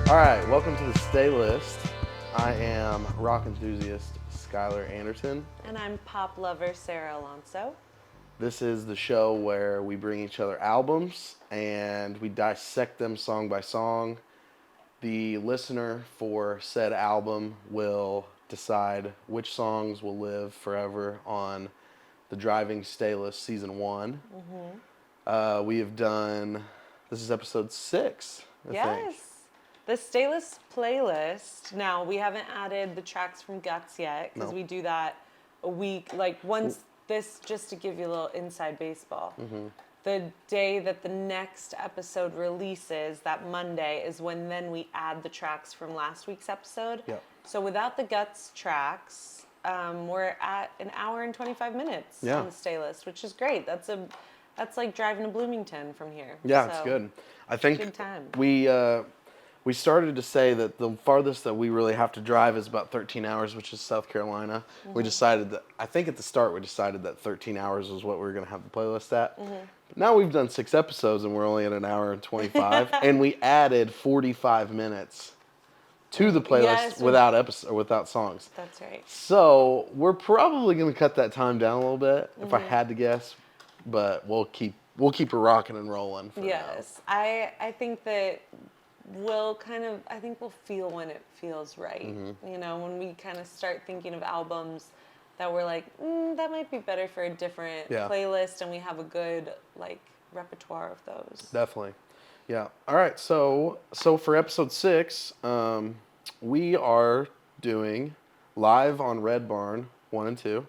All right, welcome to the Staylist. I am rock enthusiast Skylar Anderson. And I'm pop lover Sarah Alonso. This is the show where we bring each other albums and we dissect them song by song. The listener for said album will decide which songs will live forever on the Driving Staylist Season 1. We have done, this is episode 6, I think. The Staylist playlist. Now, we haven't added the tracks from Guts yet because we do that a week, like once this, just to give you a little inside baseball. The day that the next episode releases, that Monday, is when then we add the tracks from last week's episode. Yep. So without the Guts tracks, we're at an hour and 25 minutes on the Staylist, which is great. That's like driving to Bloomington from here. Yeah, it's good. I think good time. We started to say that the farthest that we really have to drive is about 13 hours, which is South Carolina. We decided that, I think at the start we decided that 13 hours was what we were going to have the playlist at. But now we've done 6 episodes and we're only at an hour and 25. And we added 45 minutes to the playlist without songs. That's right. So we're probably going to cut that time down a little bit, if I had to guess. But we'll keep it rocking and rolling for now. I think that we'll feel when it feels right. You know, when we kind of start thinking of albums that we're like, that might be better for a different playlist, and we have a good repertoire of those. Definitely. Yeah. All right. So for episode 6, we are doing Live on Red Barn 1 and 2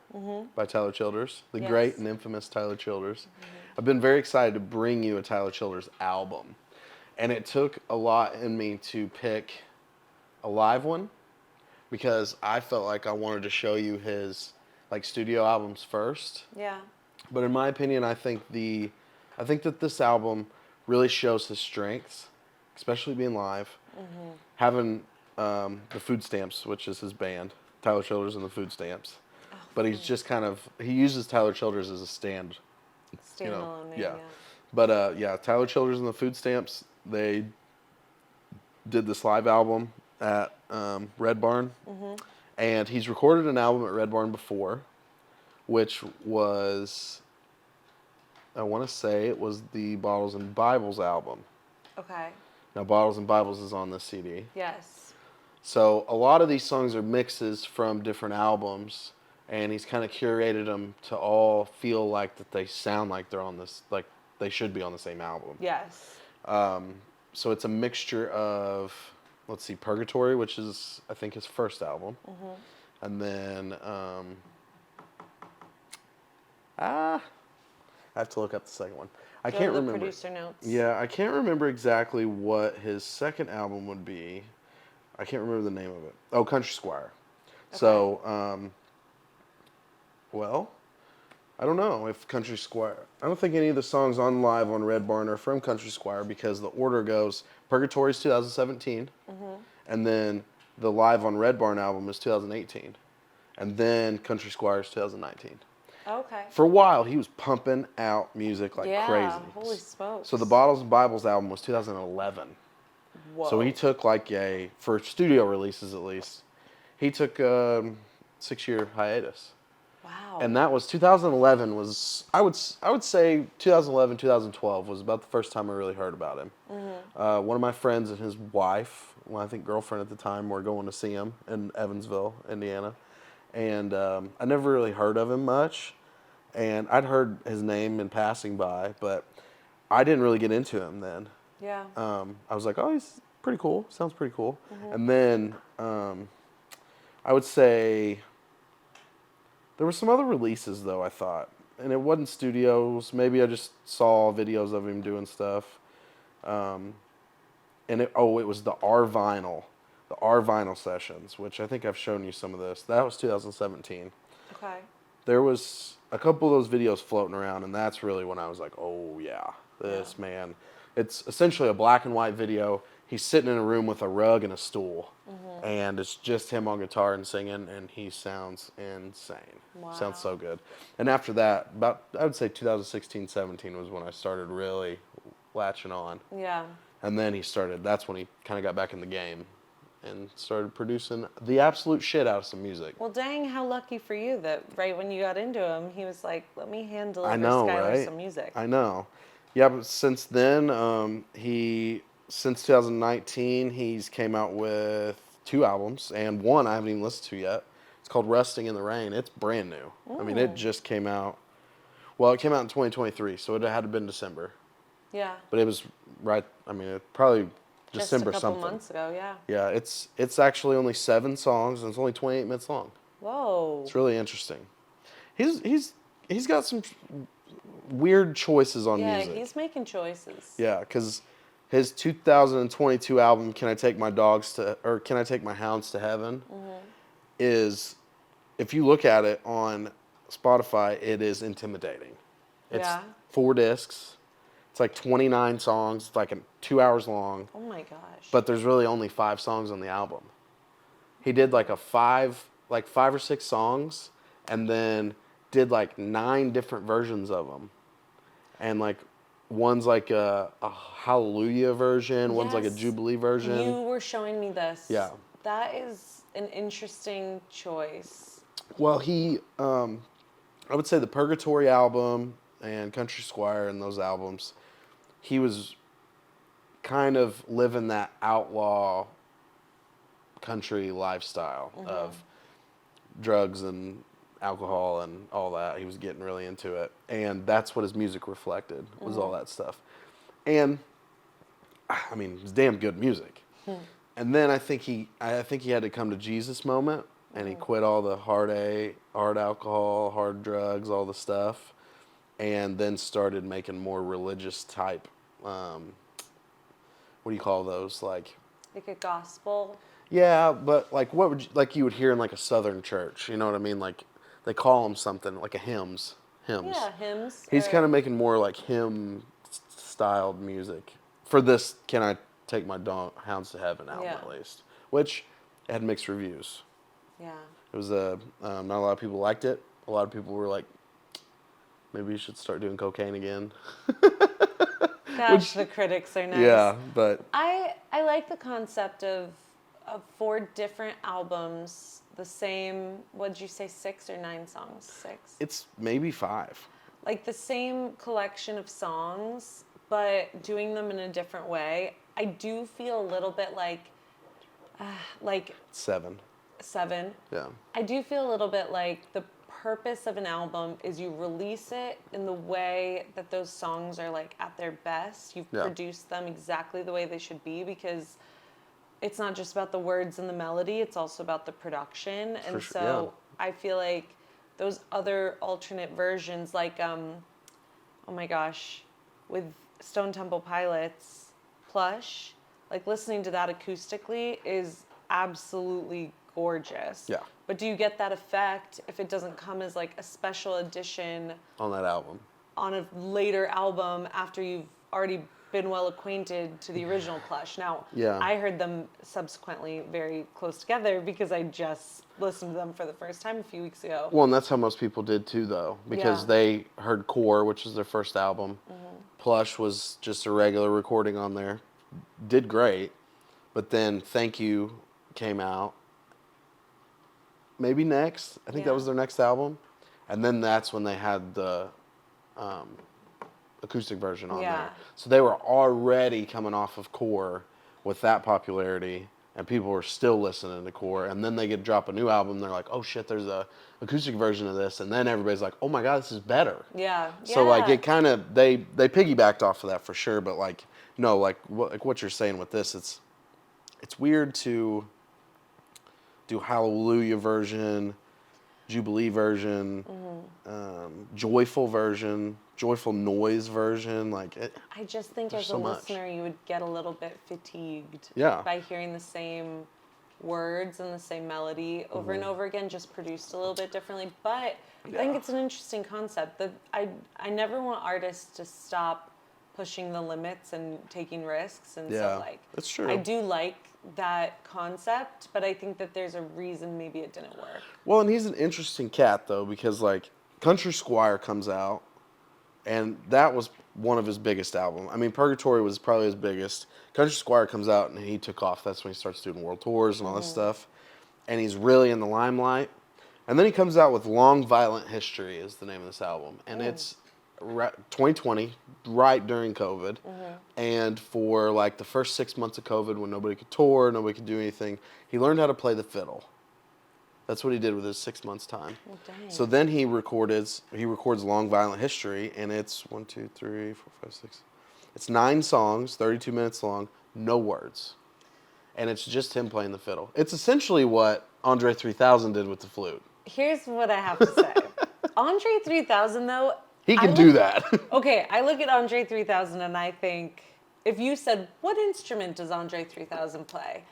by Tyler Childers, the great and infamous Tyler Childers. I've been very excited to bring you a Tyler Childers album. And it took a lot in me to pick a live one because I felt like I wanted to show you his studio albums first. Yeah. But in my opinion, I think that this album really shows his strengths, especially being live. Having the Food Stamps, which is his band, Tyler Childers and the Food Stamps. But he's just he uses Tyler Childers as a standalone name. Yeah. But Tyler Childers and the Food Stamps, they did this live album at Red Barn. And he's recorded an album at Red Barn before, which was, I want to say it was the Bottles and Bibles album. Okay. Now, Bottles and Bibles is on this CD. Yes. So a lot of these songs are mixes from different albums, and he's kind of curated them to all feel like that they sound like they're on this, like they should be on the same album. Yes. So it's a mixture of, let's see, Purgatory, which is, I think, his first album. And then, I have to look up the second one. I can't remember. Producer notes. Yeah, I can't remember exactly what his second album would be. I can't remember the name of it. Oh, Country Squire. Okay. So, well, I don't know if Country Squire. I don't think any of the songs on Live on Red Barn are from Country Squire because the order goes Purgatory's 2017, and then the Live on Red Barn album is 2018, and then Country Squire's 2019. Okay. For a while, he was pumping out music like crazy. Yeah, holy smokes. So the Bottles and Bibles album was 2011. Whoa. So he took for studio releases at least, he took a 6-year hiatus. Wow. And that was 2011 was, I would say 2011, 2012 was about the first time I really heard about him. One of my friends and his wife, I think girlfriend at the time, were going to see him in Evansville, Indiana. And I never really heard of him much. And I'd heard his name in passing by, but I didn't really get into him then. Yeah. I was like, oh, he's pretty cool. Sounds pretty cool. And then I would say there were some other releases, though, I thought. And it wasn't studios. Maybe I just saw videos of him doing stuff. And it was the R Vinyl sessions, which I think I've shown you some of this. That was 2017. Okay. There was a couple of those videos floating around, and that's really when I was like, oh, yeah, this man. It's essentially a black and white video. He's sitting in a room with a rug and a stool, and it's just him on guitar and singing, and he sounds insane. Wow. Sounds so good. And after that, I would say 2016, 17 was when I started really latching on. Yeah. And then that's when he kind of got back in the game and started producing the absolute shit out of some music. Well, dang, how lucky for you that right when you got into him, he was like, let me hand deliver I know, Skylar right? some music. I know. Yeah, but since then, since 2019, he's came out with 2 albums, and one I haven't even listened to yet. It's called Resting in the Rain. It's brand new. I mean, it just came out. Well, it came out in 2023, so it had to been December. Yeah. But it was right. I mean, it probably December Just a couple something. months ago, yeah. Yeah, it's actually only 7 songs, and it's only 28 minutes long. Whoa. It's really interesting. He's got some weird choices on music. Yeah, he's making choices. Yeah, because his 2022 album, Can I Take My Hounds to Heaven, is, if you look at it on Spotify, it is intimidating. It's 4 discs. It's like 29 songs. It's like 2 hours long. Oh my gosh. But there's really only 5 songs on the album. He did like 5 or 6 songs, and then did like 9 different versions of them. And like one's like a Hallelujah version, one's like a Jubilee version. You were showing me this. Yeah. That is an interesting choice. Well, I would say the Purgatory album and Country Squire and those albums, he was kind of living that outlaw country lifestyle of drugs and alcohol and all that. He was getting really into it, and that's what his music reflected, was all that stuff. And I mean, it was damn good music. And then I think he had to come to Jesus moment, and he quit all the hard alcohol, hard drugs, all the stuff, and then started making more religious type, what do you call those, like a gospel? Yeah, but like you would hear in like a southern church, you know what I mean? Like they call them something like a hymns. Yeah, hymns. He's kind of making more like hymn styled music for this Can I Take My Hounds to Heaven album, at least, which had mixed reviews. Yeah. It was not a lot of people liked it. A lot of people were like, maybe you should start doing cocaine again. Gosh, the critics are nice. Yeah, but I like the concept of 4 different albums, the same, what'd you say, 6 or 9 songs? 6? It's maybe 5. Like the same collection of songs, but doing them in a different way. I do feel a little bit like 7. 7. Yeah. I do feel a little bit like the purpose of an album is you release it in the way that those songs are like at their best. You've produced them exactly the way they should be, because it's not just about the words and the melody, it's also about the production. And I feel like those other alternate versions, like oh my gosh, with Stone Temple Pilots, Plush, like listening to that acoustically is absolutely gorgeous. Yeah. But do you get that effect if it doesn't come as like a special edition On that album. on a later album after you've already been well acquainted to the original Plush? Now, I heard them subsequently very close together because I just listened to them for the first time a few weeks ago. Well, and that's how most people did too, though, because they heard Core, which was their first album. Plush was just a regular recording on there. Did great, but then Thank You came out. Maybe next. I think that was their next album. And then that's when they had the acoustic version on there. So they were already coming off of Core with that popularity, and people were still listening to Core. And then they drop a new album, they're like, oh shit, there's a acoustic version of this. And then everybody's like, oh my God, this is better. Yeah. So like it kind of, they piggybacked off of that for sure. But like, no, like what you're saying with this, it's weird to do Hallelujah version, Jubilee version, joyful version, joyful noise version. Like I just think as a listener, you would get a little bit fatigued by hearing the same words and the same melody over and over again, just produced a little bit differently. But I think it's an interesting concept that I never want artists to stop pushing the limits and taking risks. And so like, that's true. I do like that concept, but I think that there's a reason maybe it didn't work. Well, and he's an interesting cat though, because like Country Squire comes out, and that was one of his biggest albums. I mean, Purgatory was probably his biggest. Country Squire comes out and he took off. That's when he starts doing world tours and all this stuff. And he's really in the limelight. And then he comes out with Long Violent History is the name of this album. And it's 2020, right during COVID. And for like the first 6 months of COVID when nobody could tour, nobody could do anything, he learned how to play the fiddle. That's what he did with his 6 months time. Oh, dang. So then he records Long Violent History, and it's 1, 2, 3, 4, 5, 6. It's 9 songs, 32 minutes long, no words. And it's just him playing the fiddle. It's essentially what Andre 3000 did with the flute. Here's what I have to say. Andre 3000, though. He can do that. Okay, I look at Andre 3000 and I think, if you said, what instrument does Andre 3000 play?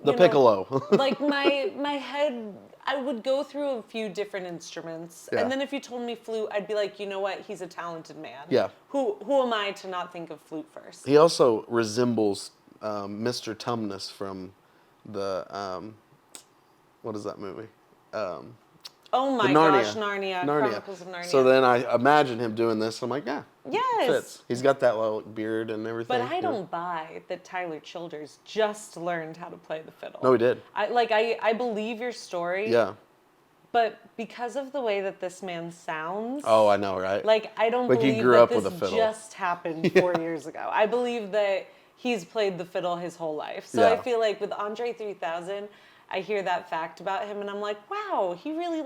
The piccolo. Like my head, I would go through a few different instruments. Yeah. And then if you told me flute, I'd be like, you know what? He's a talented man. Yeah. Who am I to not think of flute first? He also resembles Mr. Tumnus from the, what is that movie? Oh my gosh, Narnia. Chronicles of Narnia. So then I imagine him doing this. I'm like, yeah. Yes. Fits. He's got that little beard and everything. But I don't buy that Tyler Childers just learned how to play the fiddle. No, he did. I believe your story. Yeah. But because of the way that this man sounds. Oh, I know, right? Like, I don't Like he believe grew that up with this a fiddle. just happened 4 years ago. I believe that he's played the fiddle his whole life. So Yeah. I feel like with Andre 3000, I hear that fact about him and I'm like, wow, he really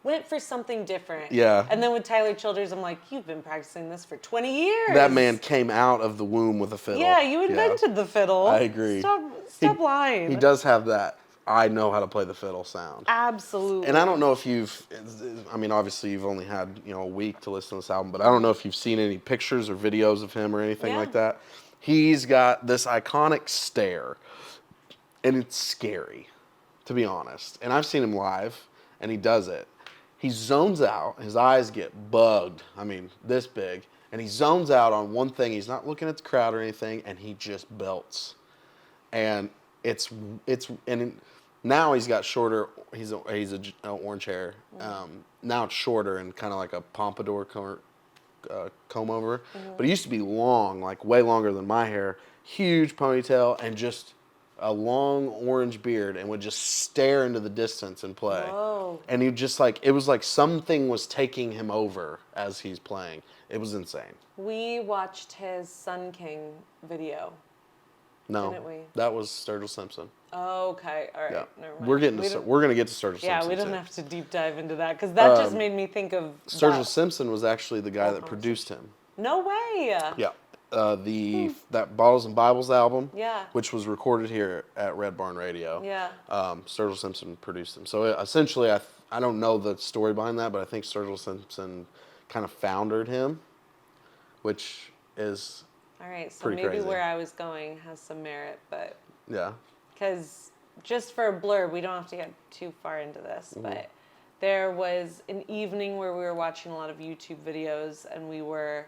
went for something different. Yeah. And then with Tyler Childers, I'm like, you've been practicing this for 20 years. That man came out of the womb with a fiddle. Yeah, you invented the fiddle. I agree. Stop lying. He does have that, I know how to play the fiddle sound. Absolutely. And I don't know if obviously you've only had, a week to listen to this album, but I don't know if you've seen any pictures or videos of him or anything like that. He's got this iconic stare, and it's scary, to be honest. And I've seen him live, and he does it. He zones out. His eyes get bugged. I mean, this big. And he zones out on one thing. He's not looking at the crowd or anything, and he just belts. And now he's got shorter. He's a orange hair. Now it's shorter and kind of like a pompadour comb over. But it used to be long, like way longer than my hair. Huge ponytail and just a long orange beard, and would just stare into the distance and play. Whoa. And he just it was like something was taking him over as he's playing. It was insane. We watched his Sun King video. No, didn't we? that was Sturgill Simpson. Oh, okay, all right. Yeah, Never mind. we're gonna get to Sturgill Simpson. Yeah, we don't too. have to deep dive into that because that just made me think of Sturgill Simpson was actually the guy that produced him. No way. Yeah. That Bottles and Bibles album, Yeah. which was recorded here at Red Barn Radio. Yeah. Sturgill Simpson produced them. So essentially, I don't know the story behind that, but I think Sturgill Simpson kind of foundered him, which is All right, so pretty maybe crazy. where I was going has some merit, but yeah. because just for a blurb, we don't have to get too far into this, but there was an evening where we were watching a lot of YouTube videos and we were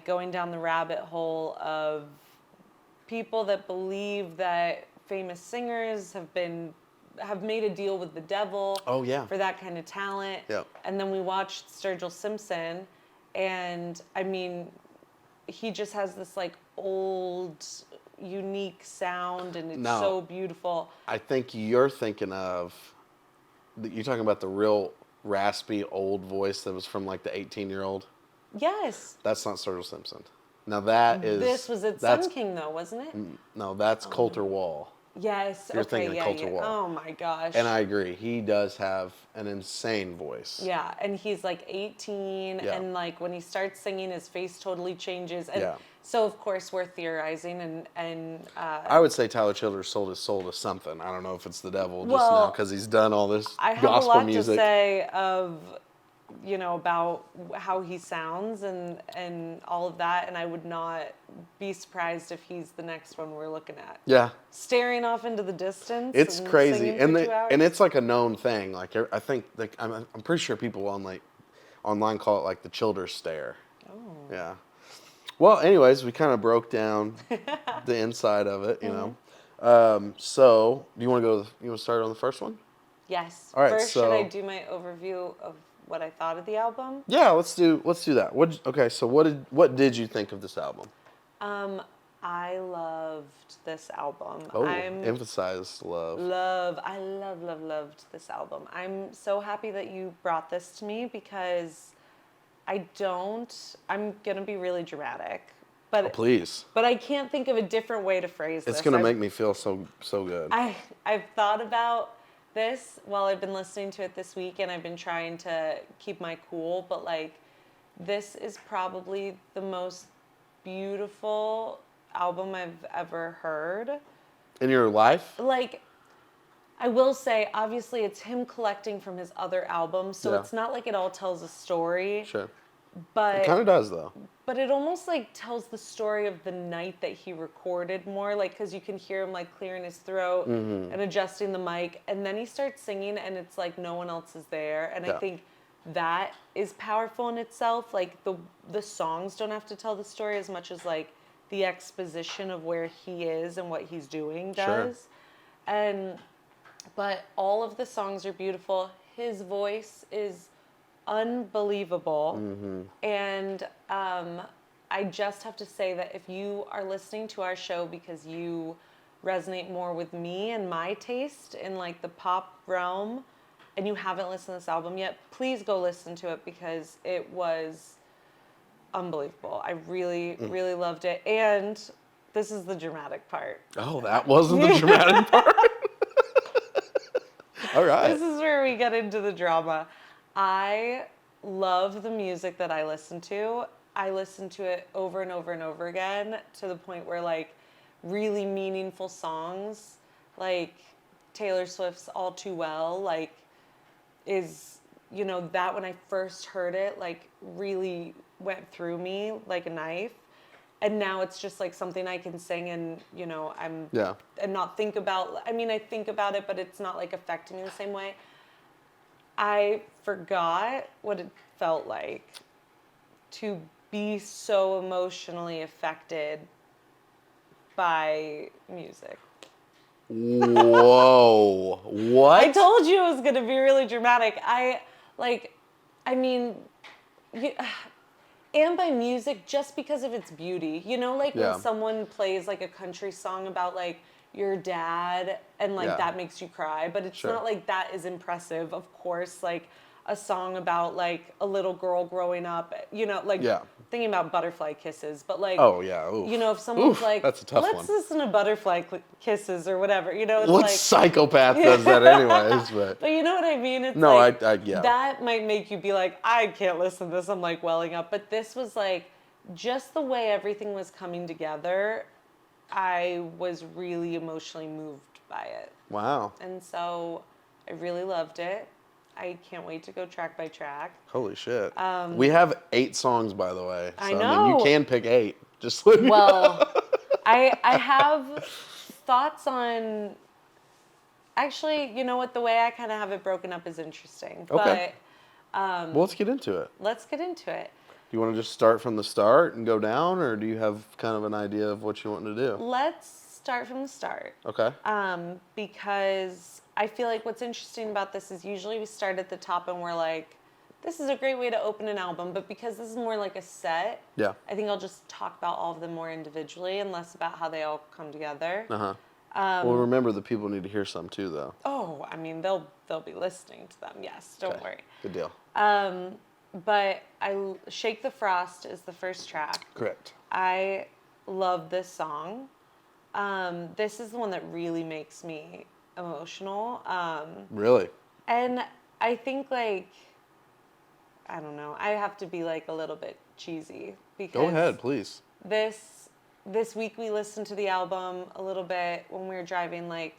going down the rabbit hole of people that believe that famous singers have made a deal with the devil for that kind of talent. Yeah. And then we watched Sturgill Simpson, and I mean, he just has this old, unique sound, and it's so beautiful. I think you're talking about the real raspy old voice that was from the 18-year-old. Yes. That's not Sturgill Simpson. Now that is. This was at Sun King though, wasn't it? No, that's Coulter Wall. Yes. You're okay. thinking of Coulter Wall. Oh my gosh. And I agree. He does have an insane voice. Yeah, and he's 18, and when he starts singing, his face totally changes. And so of course we're theorizing, and I would say Tyler Childers sold his soul to something. I don't know if it's the devil just Well, now because he's done all this I have gospel a lot music. to say of about how he sounds and all of that, and I would not be surprised if he's the next one we're looking at. Yeah. Staring off into the distance. It's and crazy, singing and for 2 hours. and it's a known thing. I think I'm pretty sure people online call it the Childers stare. Oh. Yeah. Well, anyways, we kind of broke down the inside of it, you know. So, do you want to start on the first one? Yes. All right, First, so- should I do my overview of what I thought of the album. Yeah, let's do that. What did you think of this album? I loved this album. Oh, emphasize love. I loved this album. I'm so happy that you brought this to me because I'm gonna be really dramatic. But Oh, please. But I can't think of a different way to phrase this. It's gonna make me feel so good. I've thought about this while I've been listening to it this week, and I've been trying to keep my cool. But like, this is probably the most beautiful album I've ever heard. In your life? Like, I will say, obviously, it's him collecting from his other albums, so it's not like it all tells a story. Sure. But It kind of does, though. But it almost like tells the story of the night that he recorded more, like because you can hear him like clearing his throat and adjusting the mic, and then he starts singing, and it's like no one else is there, and I think that is powerful in itself. Like the songs don't have to tell the story as much as like the exposition of where he is and what he's doing does. Sure. But all of the songs are beautiful. His voice is unbelievable. And I just have to say that if you are listening to our show because you resonate more with me and my taste in like the pop realm and you haven't listened to this album yet, please go listen to it because it was unbelievable. I really loved it. And this is the dramatic part. Oh, that wasn't the dramatic part? All right. This is where we get into the drama. I love the music that I listen to. I listen to it over and over and over again to the point where like really meaningful songs like Taylor Swift's All Too Well like is, you know, that when I first heard it like really went through me like a knife. And now it's just like something I can sing and, you know, and not think about. I mean, I think about it, but it's not like affecting me the same way. I forgot what it felt like to be so emotionally affected by music. Whoa. What? I told you it was going to be really dramatic. And by music just because of its beauty. You know, like when someone plays like a country song about like your dad and like that makes you cry, but it's not like that is impressive. Of course, like a song about like a little girl growing up, you know, like thinking about Butterfly Kisses, but like, you know, if someone's like, that's a tough let's one. listen to Butterfly Kisses or whatever, you know, it's what like psychopath does that anyways? But you know what I mean? It's no, like, yeah. That might make you be like, I can't listen to this. I'm like welling up. But this was like, just the way everything was coming together, I was really emotionally moved by it. Wow. And so I really loved it. I can't wait to go track by track. Holy shit. We have 8 songs, by the way. So, I know. I mean, you can pick 8. Just let me know. I have thoughts on... Actually, you know what? The way I kind of have it broken up is interesting. Okay. But, well, let's get into it. Let's get into it. Do you want to just start from the start and go down, or do you have kind of an idea of what you want to do? Let's start from the start. Okay. Because I feel like what's interesting about this is usually we start at the top and we're like, this is a great way to open an album, but because this is more like a set, I think I'll just talk about all of them more individually and less about how they all come together. Well, remember the people need to hear some too, though. Oh, I mean, they'll be listening to them. Yes, don't worry. Good deal. But Shake the Frost is the first track. Correct. I love this song. This is the one that really makes me emotional. Really? And I think like, I don't know, I have to be like a little bit cheesy because go ahead, please. This week we listened to the album a little bit when we were driving like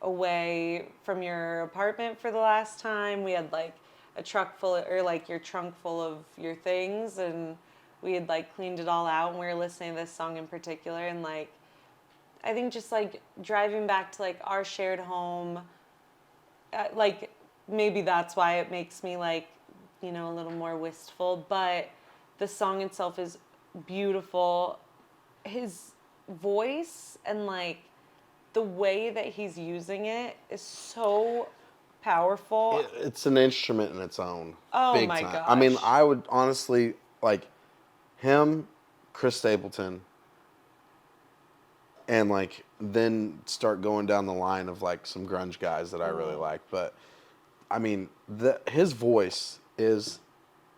away from your apartment for the last time. We had like a truck full of, or like your trunk full of your things, and we had like cleaned it all out and we were listening to this song in particular, and like I think just like driving back to like our shared home, like maybe that's why it makes me like, you know, a little more wistful, but the song itself is beautiful. His voice and like the way that he's using it is so powerful. It's an instrument in its own. Oh big my time. I mean, gosh. I would honestly like him, Chris Stapleton, and like then start going down the line of like some grunge guys that I really like. But I mean, his voice is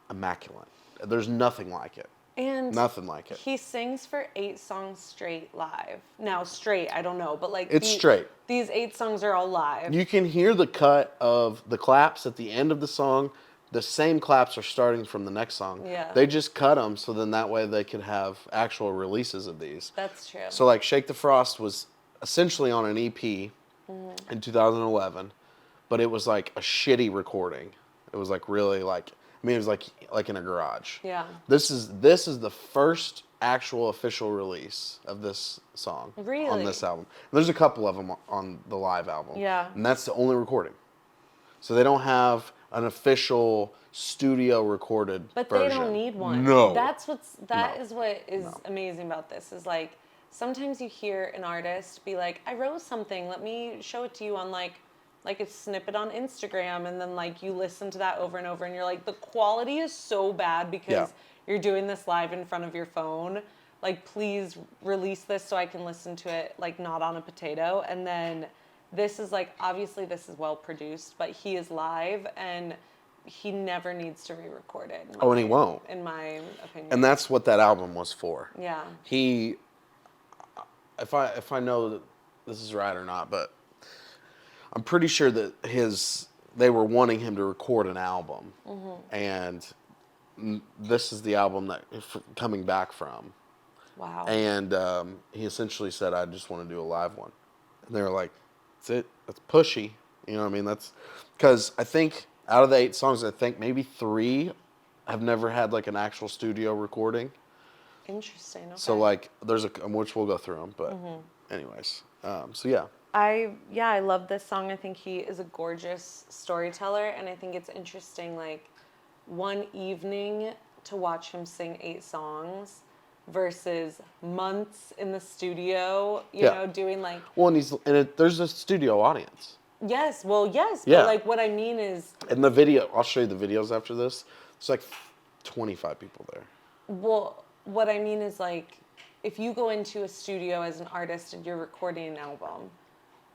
immaculate. There's nothing like it. And Nothing like it. he sings for 8 songs straight live. Now, straight, I don't know, but like It's straight. These 8 songs are all live. You can hear the cut of the claps at the end of the song. The same claps are starting from the next song. Yeah. They just cut them so then that way they could have actual releases of these. That's true. So like Shake the Frost was essentially on an EP in 2011, but it was like a shitty recording. It was like really like, I mean, it was like in a garage. Yeah. This is the first actual official release of this song Really? on this album. And there's a couple of them on the live album. Yeah. And that's the only recording. So they don't have an official studio recorded But version. they don't need one. No. That is what is amazing about this is like sometimes you hear an artist be like, I wrote something, let me show it to you on like a snippet on Instagram, and then like you listen to that over and over and you're like, the quality is so bad because you're doing this live in front of your phone. Like, please release this so I can listen to it like not on a potato. And then this is like, obviously this is well produced, but he is live and he never needs to re-record it. Oh, and he won't. In my opinion. And that's what that album was for. Yeah. If I know that this is right or not, but I'm pretty sure that they were wanting him to record an album, and this is the album that coming back from. Wow. And he essentially said, "I just want to do a live one," and they were like, "That's it. That's pushy." You know what I mean? That's because I think out of the 8 songs, I think maybe 3 have never had like an actual studio recording. Interesting. Okay. So like, there's which we'll go through them, but anyways, so yeah. I love this song. I think he is a gorgeous storyteller, and I think it's interesting, like, one evening to watch him sing 8 songs versus months in the studio, you know, doing like... Well, and there's a studio audience. Yes, well, yes, Yeah. but like what I mean is... In the video, I'll show you the videos after this, there's like 25 people there. Well, what I mean is like, if you go into a studio as an artist and you're recording an album,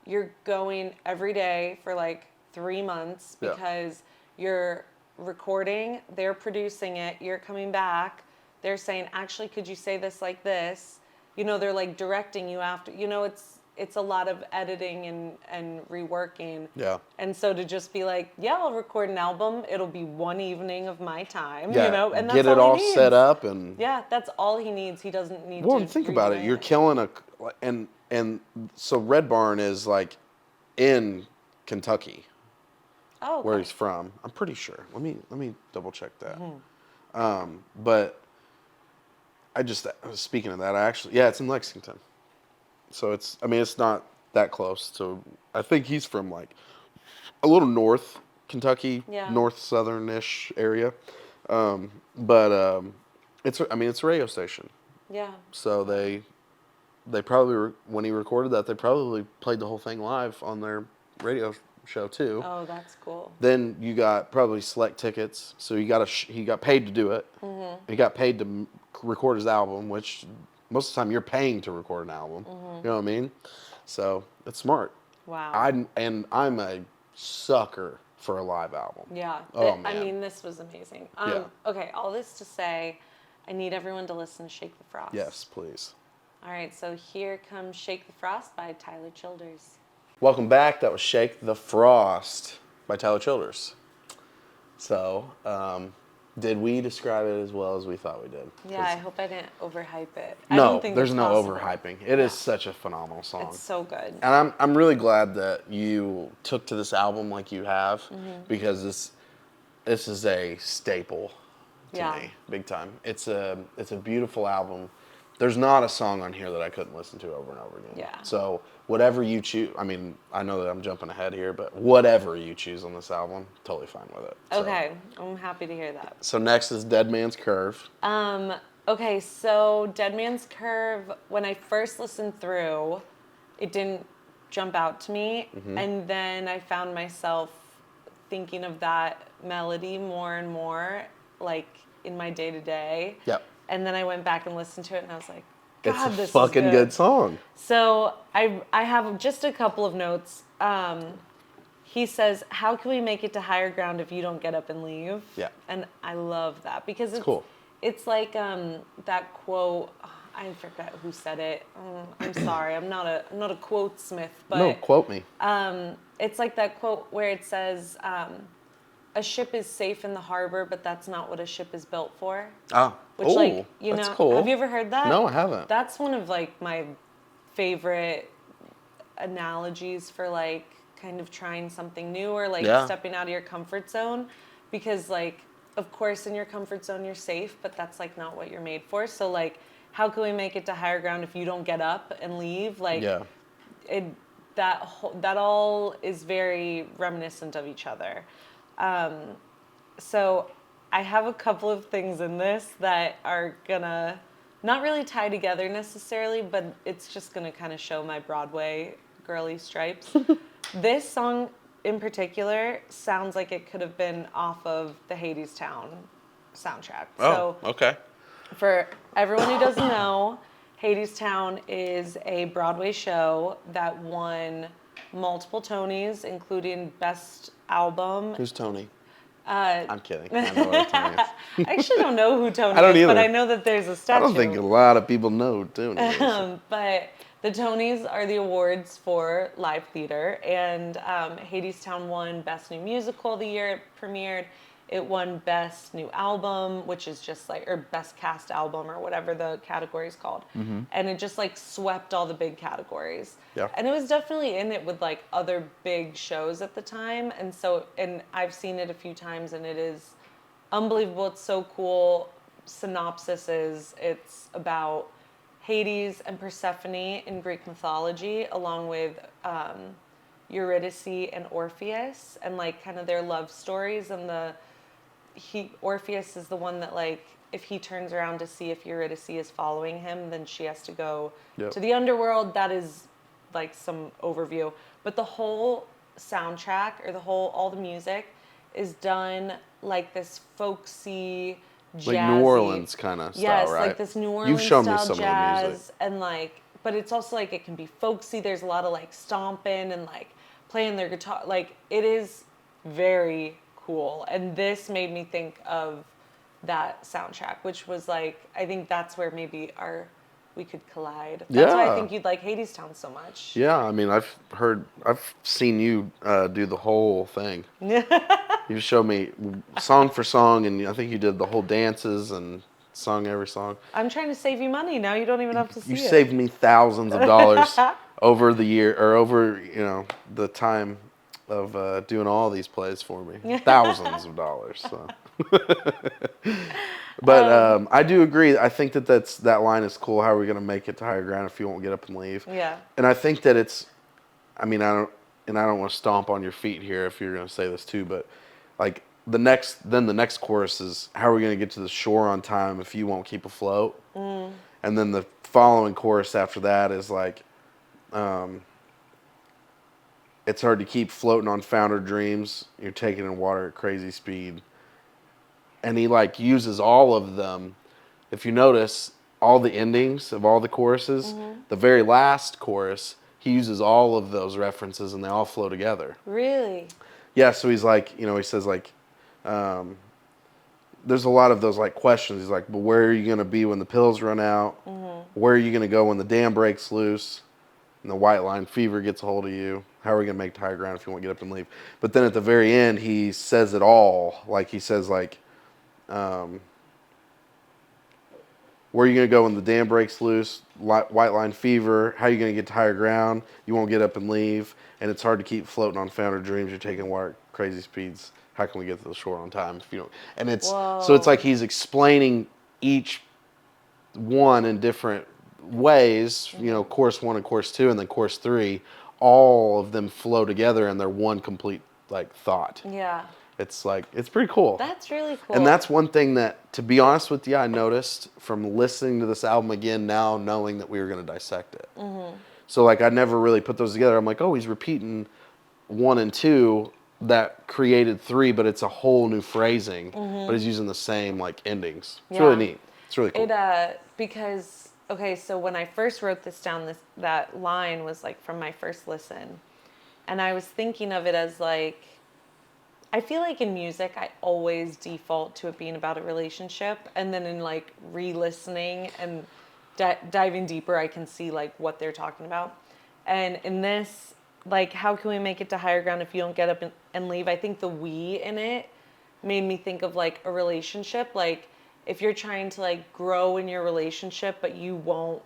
you're going every day for like 3 months because you're recording, they're producing it, you're coming back, they're saying, actually, could you say this like this? You know, they're like directing you after, you know, it's a lot of editing and reworking. Yeah. And so to just be like, yeah, I'll record an album, it'll be one evening of my time, Yeah. you know, and that's get it all he needs. set up and... Yeah, that's all he needs. He doesn't need Well, to... and think about it. You're killing and so Red Barn is like in Kentucky, oh, okay. where he's from. I'm pretty sure. Let me double check that. But speaking of that, it's in Lexington. So it's not that close to, I think he's from like a little north Kentucky, north southern-ish area. It's a radio station. Yeah. So they probably, when he recorded that, they probably played the whole thing live on their radio show too. Oh, that's cool. Then you got probably select tickets, so he got paid to do it. He got paid to record his album, which most of the time you're paying to record an album. You know what I mean? So it's smart. Wow. I'm a sucker for a live album. Yeah. Oh, man. I mean, this was amazing. Yeah. Okay, all this to say, I need everyone to listen to Shake the Frost. Yes, please. All right, so here comes Shake the Frost by Tyler Childers. Welcome back. That was Shake the Frost by Tyler Childers. So, did we describe it as well as we thought we did? Yeah, I hope I didn't overhype it. No, I don't think there's it's no possible. overhyping. It is such a phenomenal song. It's so good. And I'm really glad that you took to this album like you have, because this is a staple to me, big time. It's a beautiful album. There's not a song on here that I couldn't listen to over and over again. Yeah. So whatever you choose, I mean, I know that I'm jumping ahead here, but whatever you choose on this album, totally fine with it. Okay, I'm happy to hear that. So next is Dead Man's Curve. Okay, so Dead Man's Curve, when I first listened through, it didn't jump out to me. And then I found myself thinking of that melody more and more, like in my day to day. Yep. And then I went back and listened to it, and I was like, It's God, a this fucking is good song. So I have just a couple of notes. He says, "How can we make it to higher ground if you don't get up and leave?" Yeah. And I love that because it's cool. It's like that quote. I forget who said it. I'm sorry. I'm not a quote smith, but No, quote me. it's like that quote where it says, "A ship is safe in the harbor, but that's not what a ship is built for." Oh, Which, like, you that's know, cool. have you ever heard that? No, I haven't. That's one of like my favorite analogies for like kind of trying something new or like stepping out of your comfort zone, because like, of course, in your comfort zone you're safe, but that's like not what you're made for. So like, how can we make it to higher ground if you don't get up and leave? Like, that all is very reminiscent of each other. So I have a couple of things in this that are gonna not really tie together necessarily, but it's just gonna kind of show my Broadway girly stripes. This song in particular sounds like it could have been off of the Hadestown soundtrack. Oh, okay. For everyone who doesn't know, Hadestown is a Broadway show that won multiple Tonys, including Best Album. Who's Tony? I'm kidding. I know what Tony is. I actually don't know who Tony I don't is, either. but I know that there's a statue. I don't think a lot of people know Tony is. But the Tonys are the awards for live theater, and Hadestown won Best New Musical the year it premiered. It won Best New Album, which is just like, or Best Cast Album, or whatever the category is called. Mm-hmm. And it just like swept all the big categories. Yeah. And it was definitely in it with like other big shows at the time. And so, and I've seen it a few times, and it is unbelievable. It's so cool. Synopsis is, it's about Hades and Persephone in Greek mythology, along with Eurydice and Orpheus, and like kind of their love stories. And Orpheus is the one that, like, if he turns around to see if Eurydice is following him, then she has to go to the underworld. That is like some overview. But the whole soundtrack, or all the music is done like this folksy, jazzy, like New Orleans kind of style, right? Like this New Orleans You've shown style me some jazz, of the music. and like, but it's also like it can be folksy. There's a lot of like stomping and like playing their guitar. Like, it is very cool. And this made me think of that soundtrack, which was like, I think that's where maybe we could collide. That's why I think you'd like Hadestown so much. Yeah, I mean, I've seen you do the whole thing. You showed me song for song, and I think you did the whole dances and sung every song. I'm trying to save you money. Now you don't even have to see it. You saved me thousands of dollars over the year, or over, the time of doing all these plays for me. Thousands of dollars. So. But I do agree. I think that line is cool. How are we going to make it to higher ground if you won't get up and leave? Yeah. And I think that it's, I mean, I don't want to stomp on your feet here if you're going to say this too, but like the next chorus is, how are we going to get to the shore on time if you won't keep afloat? Mm. And then the following chorus after that is like, it's hard to keep floating on founder dreams. You're taking in water at crazy speed. And he like uses all of them. If you notice, all the endings of all the choruses, the very last chorus, he uses all of those references and they all flow together. Really? Yeah, so he's like, he says like, there's a lot of those like questions. He's like, but where are you going to be when the pills run out? Where are you going to go when the dam breaks loose and the white line fever gets a hold of you? How are we going to make it to higher ground if you won't get up and leave? But then at the very end, he says it all. Like, he says like, where are you going to go when the dam breaks loose? White line fever. How are you going to get to higher ground? You won't get up and leave. And it's hard to keep floating on founder dreams. You're taking water at crazy speeds. How can we get to the shore on time if you don't? And it's so it's like he's explaining each one in different ways. Chorus 1 and chorus 2, and then chorus 3. All of them flow together, and they're one complete like thought. Yeah. It's like, it's pretty cool. That's really cool. And that's one thing that, to be honest with you, I noticed from listening to this album again now, knowing that we were going to dissect it. Mm-hmm. So like, I never really put those together. I'm like, oh, he's repeating 1 and 2. that created 3, but it's a whole new phrasing, but he's using the same like endings. It's Yeah. really neat. It's really cool. Because okay, so when I first wrote this down, that line was like from my first listen, and I was thinking of it as like, I feel like in music I always default to it being about a relationship, and then in like re-listening and diving deeper, I can see like what they're talking about. And in this, like, how can we make it to higher ground if you don't get up and leave? I think the we in it made me think of like a relationship. Like, if you're trying to like grow in your relationship, but you won't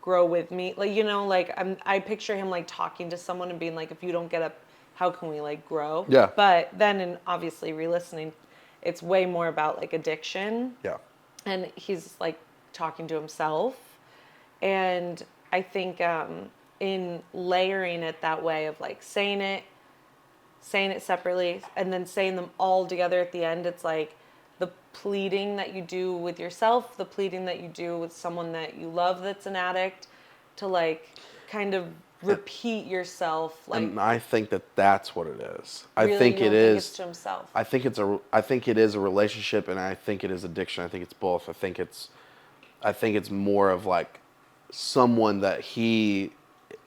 grow with me, like, you know, like I picture him like talking to someone and being like, if you don't get up, how can we like grow? Yeah. But then, in obviously re-listening, it's way more about like addiction. Yeah. And he's like talking to himself. And I think in layering it that way of like saying it separately, and then saying them all together at the end, it's like the pleading that you do with yourself, the pleading that you do with someone that you love that's an addict, to like kind of repeat yourself. Like, And I think that that's what it is. really, I think you it don't think is. it's to himself. I think it is a relationship, and I think it is addiction. I think it's both. I think it's more of like someone that he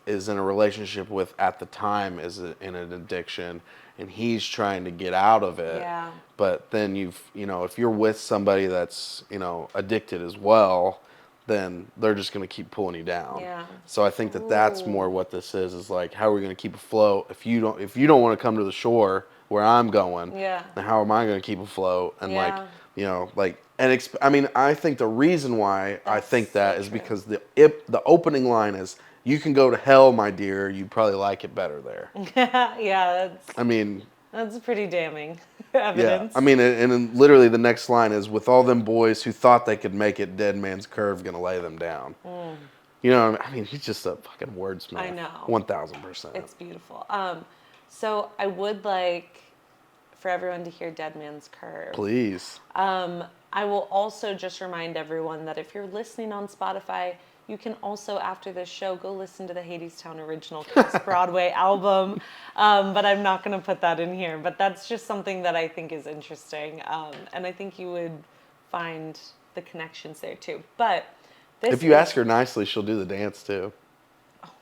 is in a relationship with at the time is in an addiction, and he's trying to get out of it. Yeah. But then if you're with somebody that's, addicted as well, then they're just going to keep pulling you down. Yeah. So I think that that's more what this is like, how are we going to keep afloat if you don't want to come to the shore where I'm going? Yeah. Then how am I going to keep afloat? And Yeah. I mean, I think the reason why I That's think that so is true. because the opening line is, "You can go to hell, my dear. You'd probably like it better there." Yeah, I mean, that's pretty damning yeah. evidence. I mean, and then literally the next line is, "With all them boys who thought they could make it, dead man's curve gonna lay them down." You know what I mean? He's just a fucking wordsmith. I know. 1000%. It's beautiful. So I would like for everyone to hear Dead Man's Curve. Please. I will also just remind everyone that if you're listening on Spotify, you can also, after this show, go listen to the Hadestown Original Cast Broadway album. But I'm not going to put that in here. But that's just something that I think is interesting. And I think you would find the connections there too. But this If you ask her nicely, she'll do the dance too.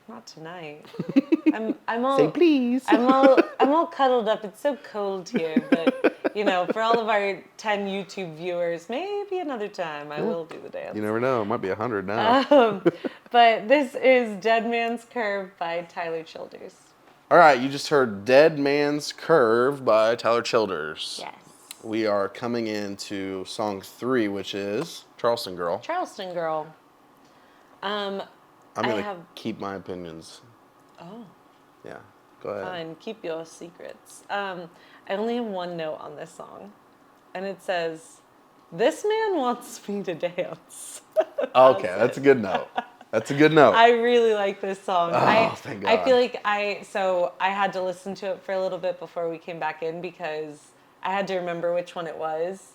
not tonight. I'm all Say please. I'm all cuddled up. It's so cold here, but for all of our 10 YouTube viewers, maybe another time I will do the dance. You never know. It might be 100 now. But this is Dead Man's Curve by Tyler Childers. All right, you just heard Dead Man's Curve by Tyler Childers. Yes. We are coming into song 3, which is Charleston Girl. Charleston Girl. I'm going to keep my opinions. Oh. Yeah, go ahead. Fine, keep your secrets. I only have one note on this song, and it says, "This man wants me to dance." Okay, that's a good note. That's a good note. I really like this song. Thank I God. feel like I had to listen to it for a little bit before we came back in because I had to remember which one it was.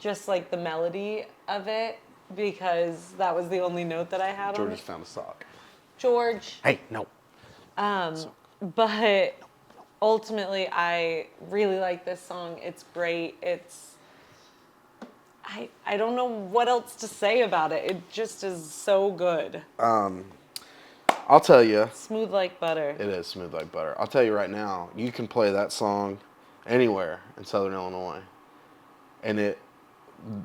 Just like the melody of it, because that was the only note that I had George on just it. found a sock. George. Hey, no. But ultimately, I really like this song. It's great. I don't know what else to say about it. It just is so good. I'll tell you. Smooth like butter. It is smooth like butter. I'll tell you right now, you can play that song anywhere in Southern Illinois, and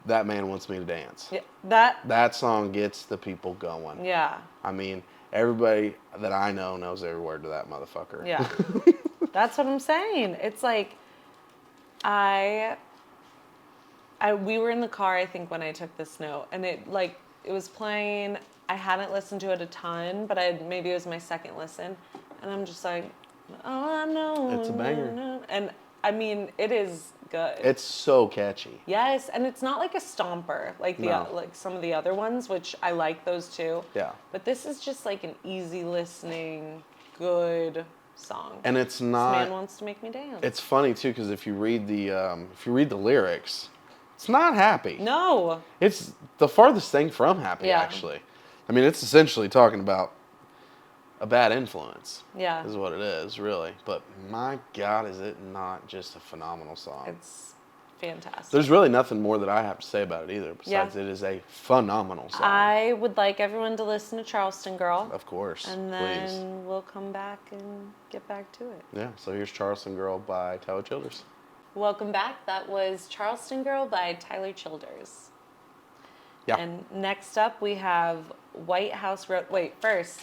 that man wants me to dance. Yeah, That song gets the people going. Yeah. I mean, everybody that I know knows every word to that motherfucker. Yeah. That's what I'm saying. It's like, we were in the car, I think, when I took this note, and it was playing. I hadn't listened to it a ton, but maybe it was my second listen, and I'm just like, oh, I know. It's a banger. And I mean, it is good. It's so catchy. Yes, and it's not like a stomper like like some of the other ones, which I like those too. Yeah. But this is just like an easy listening, good song. And it's not. This man wants to make me dance. It's funny too, because if you read the lyrics, it's not happy. No. It's the farthest thing from happy, Yeah. actually. I mean, it's essentially talking about a bad influence. Yeah. Is what it is, really. But my God, is it not just a phenomenal song? It's fantastic. There's really nothing more that I have to say about it either, besides it is a phenomenal song. I would like everyone to listen to Charleston Girl. Of course, and then we'll come back and get back to it. Yeah, so here's Charleston Girl by Tyler Childers. Welcome back. That was Charleston Girl by Tyler Childers. Yeah. And next up we have White House Road. Wait, first,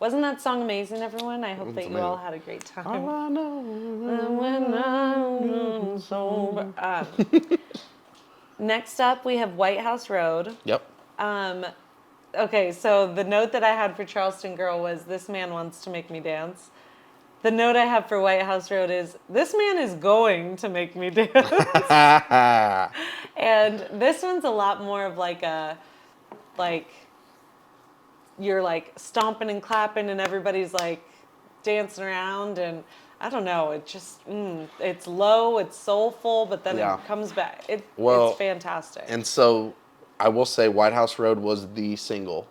wasn't that song amazing, everyone? I hope that you all had a great time. All I know when I'm sober. Next up we have White House Road. Yep. Okay, so the note that I had for Charleston Girl was, this man wants to make me dance. The note I have for White House Road is, this man is going to make me dance. And this one's a lot more of like you're like stomping and clapping and everybody's like dancing around, and I don't know, it just, it's low, it's soulful, but then it comes back. It's fantastic. And so I will say White House Road was the single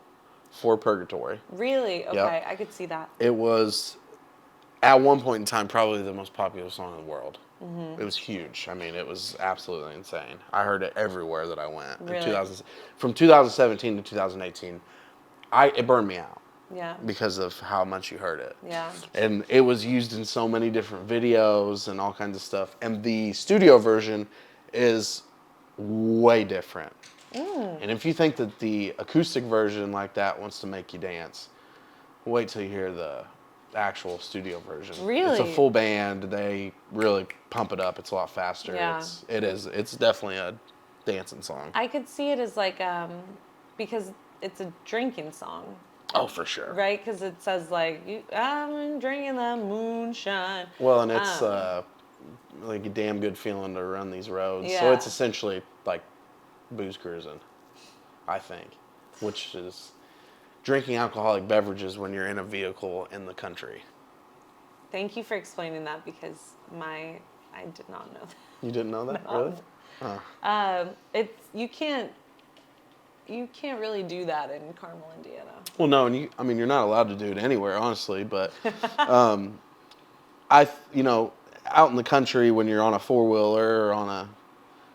for Purgatory. Really? Okay, Yep. I could see that. It was, at one point in time, probably the most popular song in the world. It was huge. I mean, it was absolutely insane. I heard it everywhere that I went. Really? From 2017 to 2018, it burned me out. Yeah. Because of how much you heard it. Yeah. And it was used in so many different videos and all kinds of stuff. And the studio version is way different. And if you think that the acoustic version like that wants to make you dance, wait till you hear the actual studio version. Really? It's a full band. They really pump it up. It's a lot faster. Yeah. It's definitely a dancing song. I could see it as like, because it's a drinking song. Oh, for sure. Right? Because it says like, I've been drinking the moonshine. Well, and it's like a damn good feeling to run these roads. Yeah. So it's essentially like booze cruising, I think, which is drinking alcoholic beverages when you're in a vehicle in the country. Thank you for explaining that, because I did not know that. You didn't know that? No. Really? You can't really do that in Carmel, Indiana. Well, no, and you're not allowed to do it anywhere, honestly, but out in the country when you're on a four-wheeler or on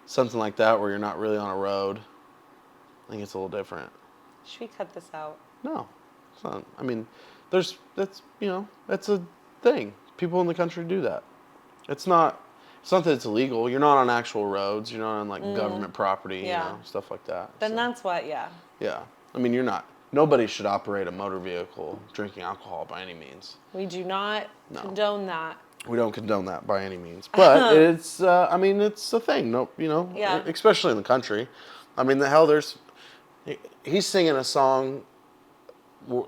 something like that where you're not really on a road, I think it's a little different. Should we cut this out? No, it's not. I mean, that's a thing. People in the country do that. It's not that it's illegal. You're not on actual roads. You're not on like government property, stuff like that. Then that's what, yeah. Yeah. I mean, you're not. Nobody should operate a motor vehicle drinking alcohol by any means. We do not condone that. We don't condone that by any means. But it's, it's a thing. No, especially in the country. I mean, the hell, he's singing a song,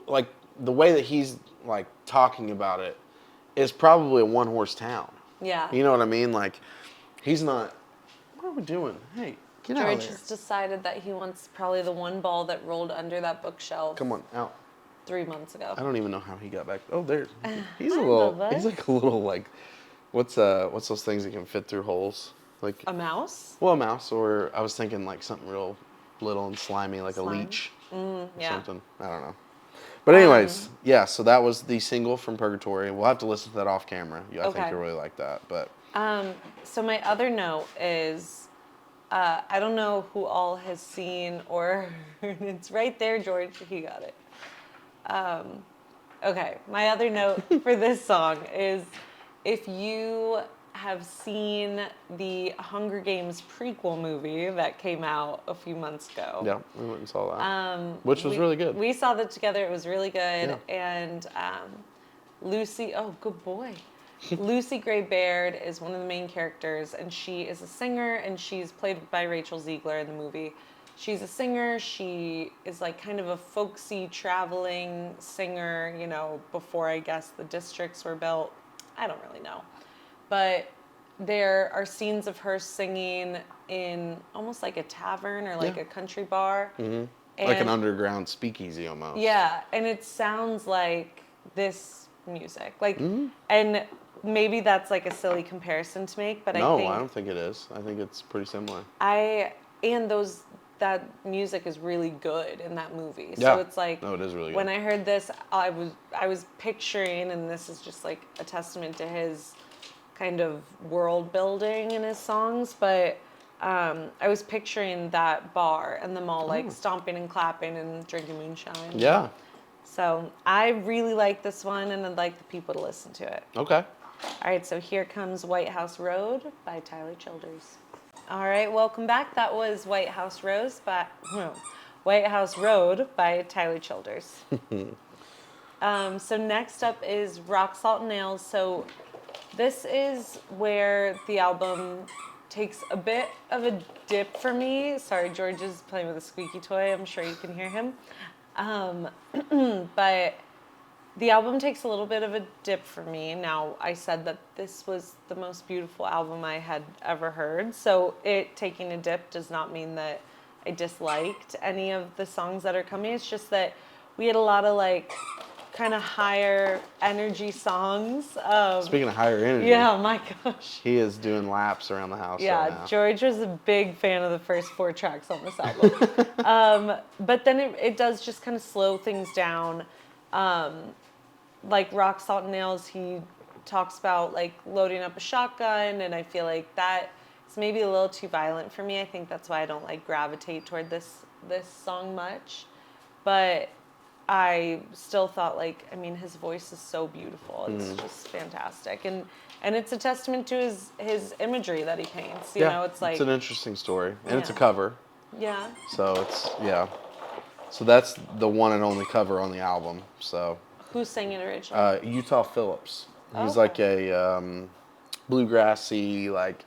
like, the way that he's, like, talking about it is probably a one-horse town. Yeah. You know what I mean? Like, he's not, what are we doing? Hey, get out of George there. has decided that he wants probably the one ball that rolled under that bookshelf. Come on, out. 3 months ago. I don't even know how he got back. Oh, there. He's Bubba. like a little, like, what's those things that can fit through holes? Like A mouse? Well, a mouse, or I was thinking like something real little and slimy, like Slime? a leech or Yeah. something. I don't know. But anyways, so that was the single from Purgatory. We'll have to listen to that off camera. I think you'll really like that. But So my other note is, I don't know who all has seen or it's right there, George. He got it. Okay, my other note for this song is, if you have seen the Hunger Games prequel movie that came out a few months ago. yeah, we went and saw that, which was really good. We saw that together. It was really good. Yeah. And Lucy, oh, good boy. Lucy Gray Baird is one of the main characters, and she is a singer, and she's played by Rachel Ziegler in the movie. She's a singer. She is like kind of a folksy traveling singer, before I guess the districts were built. I don't really know. But there are scenes of her singing in almost like a tavern or like a country bar. Mm-hmm. Like an underground speakeasy almost. Yeah, and it sounds like this music. Like, and maybe that's like a silly comparison to make, but No, I think... I don't think it is. I think it's pretty similar. And that music is really good in that movie. Yeah. So it's like, No, it is really good. when I heard this, I was picturing, and this is just like a testament to his kind of world building in his songs, but I was picturing that bar and them all like stomping and clapping and drinking moonshine. Yeah. So I really like this one, and I'd like the people to listen to it. Okay. All right, so here comes White House Road by Tyler Childers. All right, welcome back. That was White House Road by Tyler Childers. So next up is Rock, Salt, and Nails. So this is where the album takes a bit of a dip for me. Sorry, George is playing with a squeaky toy. I'm sure you can hear him. But the album takes a little bit of a dip for me. Now, I said that this was the most beautiful album I had ever heard. So it taking a dip does not mean that I disliked any of the songs that are coming. It's just that we had a lot of like kind of higher energy songs. Speaking of higher energy. Yeah, my gosh. He is doing laps around the house right now. George was a big fan of the first 4 tracks on this album. But then it does just kind of slow things down. Like Rock, Salt, and Nails, he talks about like loading up a shotgun, and I feel like that is maybe a little too violent for me. I think that's why I don't like gravitate toward this song much. But I still thought his voice is so beautiful. It's just fantastic. And it's a testament to his imagery that he paints. You know, it's like, it's an interesting story. And it's a cover. Yeah. So So that's the one and only cover on the album. So who sang it originally? Utah Phillips. He's Okay. like a bluegrassy, like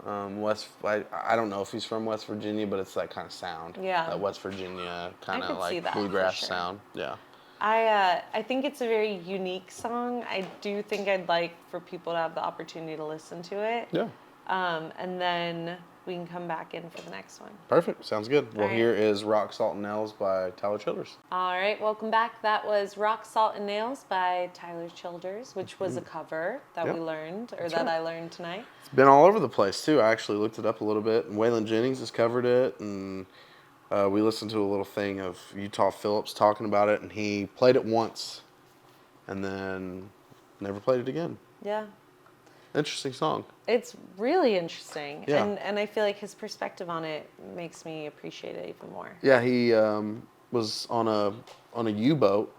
I don't know if he's from West Virginia, but it's that kind of sound. Yeah. That West Virginia kind could of see like that, bluegrass for sure. sound. Yeah. I think it's a very unique song. I do think I'd like for people to have the opportunity to listen to it. Yeah. And then we can come back in for the next one. Perfect. Sounds good. Well, All right. here is Rock, Salt, and Nails by Tyler Childers. All right, welcome back. That was Rock, Salt, and Nails by Tyler Childers, which was a cover that we learned, or that I learned tonight. It's been all over the place, too. I actually looked it up a little bit, and Waylon Jennings has covered it, and we listened to a little thing of Utah Phillips talking about it, and he played it once, and then never played it again. Yeah. Interesting song. It's really interesting. Yeah. And I feel like his perspective on it makes me appreciate it even more. Yeah, he was on a U-boat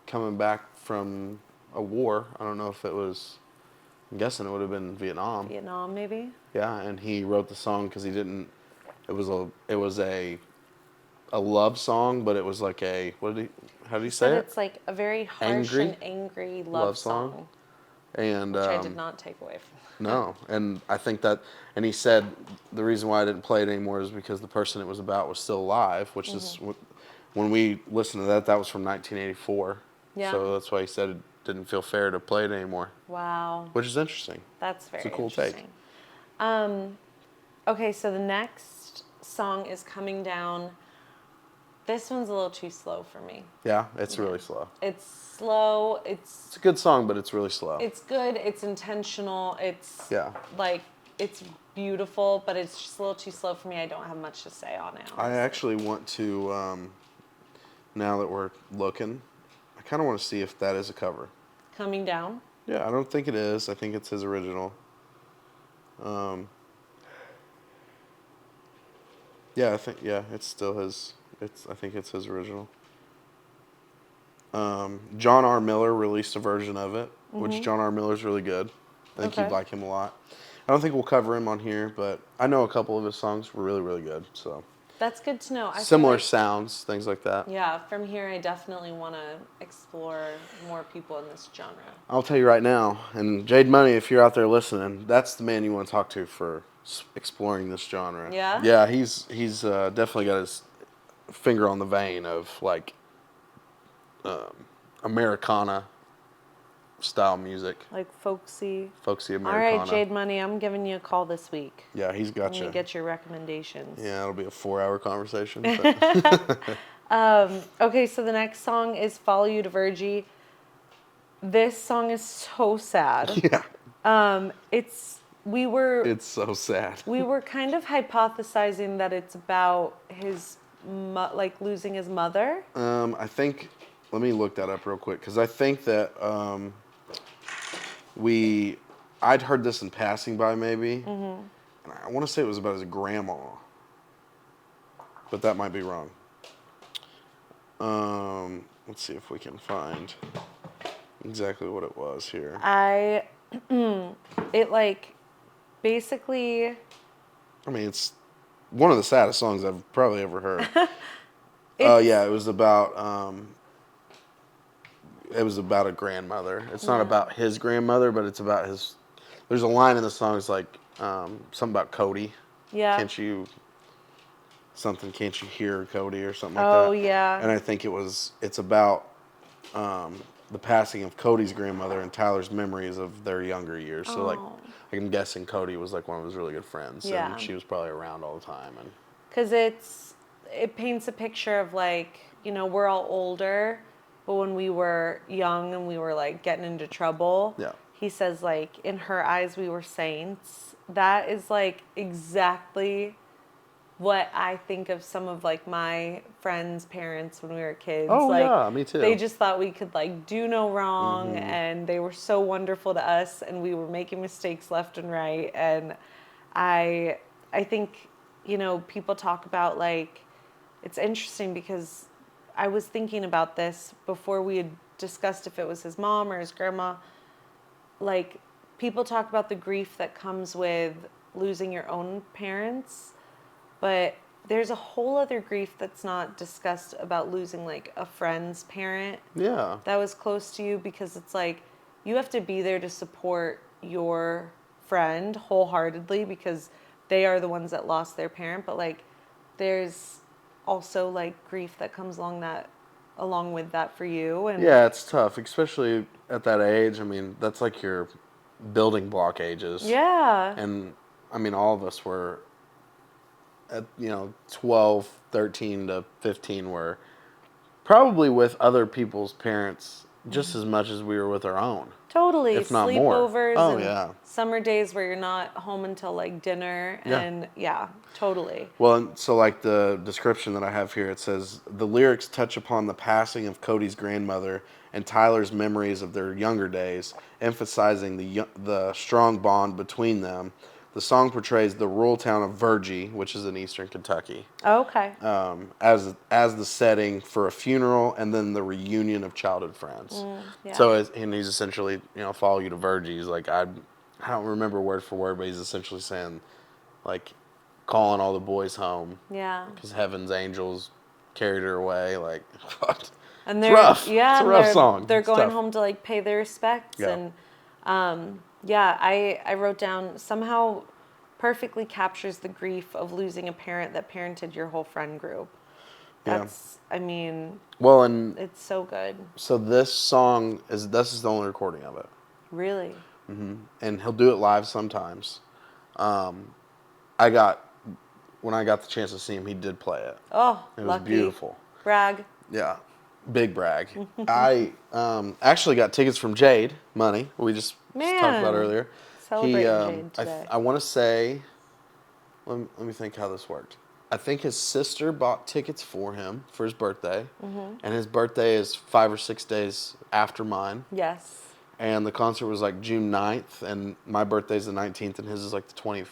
coming back from a war. I don't know if it was, I'm guessing it would have been Vietnam. Vietnam, maybe? Yeah, and he wrote the song because he didn't, it was a love song, but it was like how did he say it? It's like a very harsh and angry love song. And Which I did not take away from. No, and I think that, and he said the reason why I didn't play it anymore is because the person it was about was still alive, which is, when we listened to that was from 1984. Yeah. So that's why he said it didn't feel fair to play it anymore. Wow. Which is interesting. That's very It's a cool interesting. Okay, so the next song is Coming Down. This one's a little too slow for me. Yeah, it's really slow. It's slow. It's a good song, but it's really slow. It's good. It's intentional. It's it's beautiful, but it's just a little too slow for me. I don't have much to say on it. Honestly. I actually want to, now that we're looking, I kind of want to see if that is a cover. Coming Down? Yeah, I don't think it is. I think it's his original. It's still his. I think it's his original. John R. Miller released a version of it, which John R. Miller's really good. I think you'd like him a lot. I don't think we'll cover him on here, but I know a couple of his songs were really, really good. So that's good to know. Similar sounds, things like that. Yeah, from here I definitely want to explore more people in this genre. I'll tell you right now, and Jade Money, if you're out there listening, that's the man you want to talk to for exploring this genre. Yeah? Yeah, he's definitely got his finger on the vein of like Americana style music. Like folksy Americana. All right, Jade Money, I'm giving you a call this week. Yeah, he's got you. I'm gonna get your recommendations. Yeah, it'll be a 4-hour conversation. Okay, so the next song is Follow You to Virgie. This song is so sad. Yeah. It's we were It's so sad. we were kind of hypothesizing that it's about his like losing his mother. I think, let me look that up real quick, because I think that I'd heard this in passing by maybe, and I want to say it was about his grandma, but that might be wrong. Let's see if we can find exactly what it was here. It like basically. I mean, it's one of the saddest songs I've probably ever heard. Oh yeah, it was about a grandmother. It's not about his grandmother, but it's about his. There's a line in the song. It's like something about Cody. Yeah. Can't you hear Cody or something like that? Oh yeah. And I think it's about the passing of Cody's grandmother and Tyler's memories of their younger years. So like I'm guessing Cody was like one of his really good friends. Yeah. And she was probably around all the time. And because it paints a picture of like, we're all older, but when we were young and we were like getting into trouble, yeah. he says like, in her eyes we were saints. That is like exactly what I think of some of like my friends' parents when we were kids. Oh like, yeah, me too. They just thought we could like do no wrong, and they were so wonderful to us, and we were making mistakes left and right. And I think, people talk about like, it's interesting because I was thinking about this before we had discussed if it was his mom or his grandma. Like, people talk about the grief that comes with losing your own parents, but there's a whole other grief that's not discussed about losing like a friend's parent. Yeah. That was close to you, because it's like you have to be there to support your friend wholeheartedly because they are the ones that lost their parent, but like there's also like grief that comes along with that for you. And yeah, it's tough, especially at that age. I mean, that's like your building block ages. Yeah. And I mean, all of us were at 12, 13 to 15 were probably with other people's parents just as much as we were with our own. Totally. If not more. Sleepovers Oh, and yeah. summer days where you're not home until like dinner. Yeah. And yeah, totally. Well, and so like the description that I have here, it says, the lyrics touch upon the passing of Cody's grandmother and Tyler's memories of their younger days, emphasizing the strong bond between them. The song portrays the rural town of Virgie, which is in eastern Kentucky, Okay. as the setting for a funeral and then the reunion of childhood friends. Yeah. So, and he's essentially, follow you to Virgie. He's like, I don't remember word for word, but he's essentially saying, like, calling all the boys home. Yeah. Because heaven's angels carried her away. Like, And it's they're rough. Yeah, It's a rough song. They're It's going tough. home to like pay their respects. Yeah. And I wrote down, somehow perfectly captures the grief of losing a parent that parented your whole friend group. That's well, and it's so good. so this song this is the only recording of it. Really? And he'll do it live sometimes. When I got the chance to see him, he did play it. Oh, It was lucky. beautiful. Brag. Yeah, big brag. I actually got tickets from Jade Money. We just talked about earlier. Celebrating Jade today. I want to say, let me think how this worked. I think his sister bought tickets for him for his birthday, and his birthday is 5 or 6 days after mine. Yes. And the concert was like June 9th, and my birthday's the 19th, and his is like the 26th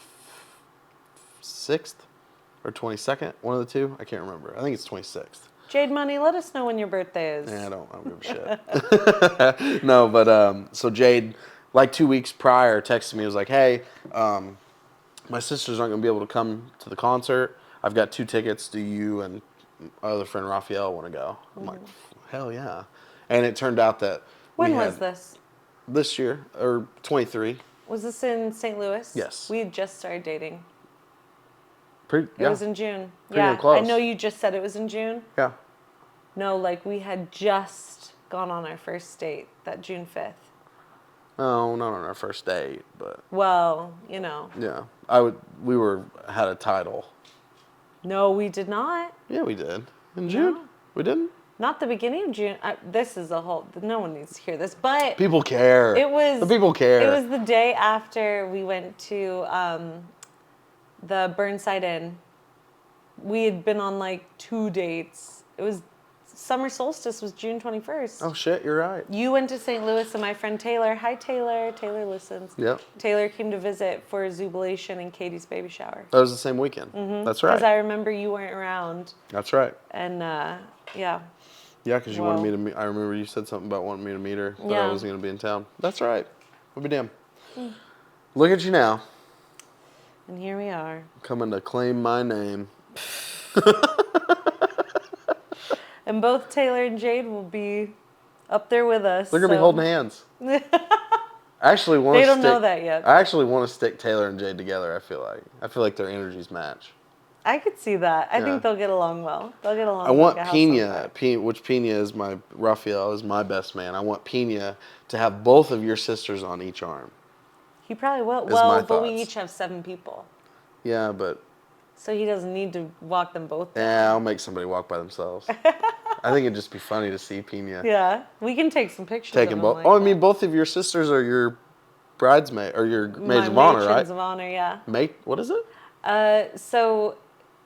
or 22nd, one of the two. I can't remember. I think it's 26th. Jade Money, let us know when your birthday is. Yeah, I don't give a shit. No, but so Jade, like 2 weeks prior, texted me. Was like, "Hey, my sisters aren't gonna be able to come to the concert. I've got 2 tickets. Do you and my other friend Raphael want to go?" I'm like, "Hell yeah!" And it turned out that When was this? This year or 23. Was this in St. Louis? Yes. We had just started dating. It It was in June. Pretty yeah. damn close. I know you just said it was in June. Yeah. No, like we had just gone on our first date that June 5th. No, not on our first date, but Well, yeah, we had a title. No, we did not. Yeah, we did in June. No. We didn't. Not the beginning of June. This is a whole. No one needs to hear this, but People care. it was. The people care. It was the day after we went to the Burnside Inn. We had been on like 2 dates. It was summer solstice was June 21st. Oh shit, you're right. You went to St. Louis, and my friend Taylor. Hi, Taylor. Taylor listens. Yep. Taylor came to visit for Zubilation and Katie's baby shower. That was the same weekend. That's right. Because I remember you weren't around. That's right. And yeah. Yeah, because you Well. wanted me to meet. I remember you said something about wanting me to meet her. That I Yeah. wasn't going to be in town. That's right. I'll be damned. Look at you now, And here we are. coming to claim my name. And both Taylor and Jade will be up there with us. They're going to be holding hands. I actually want They to don't stick, know that yet. I actually want to stick Taylor and Jade together. I feel like their energies match. I could see that. I Yeah. think they'll get along well. They'll get along. I want like a house on Pina, fire. which Pina is Raphael is my best man. I want Pina to have both of your sisters on each arm. He probably will. Is Well, my but we thoughts. each have 7 people, Yeah, but so he doesn't need to walk them both. down. yeah, I'll make somebody walk by themselves. I think it'd just be funny to see Pina Yeah, we can take some pictures. taking of both. Like I that. mean, both of your sisters are your bridesmaid or your maids My of honor, right? matrons of honor, yeah. What is it? So,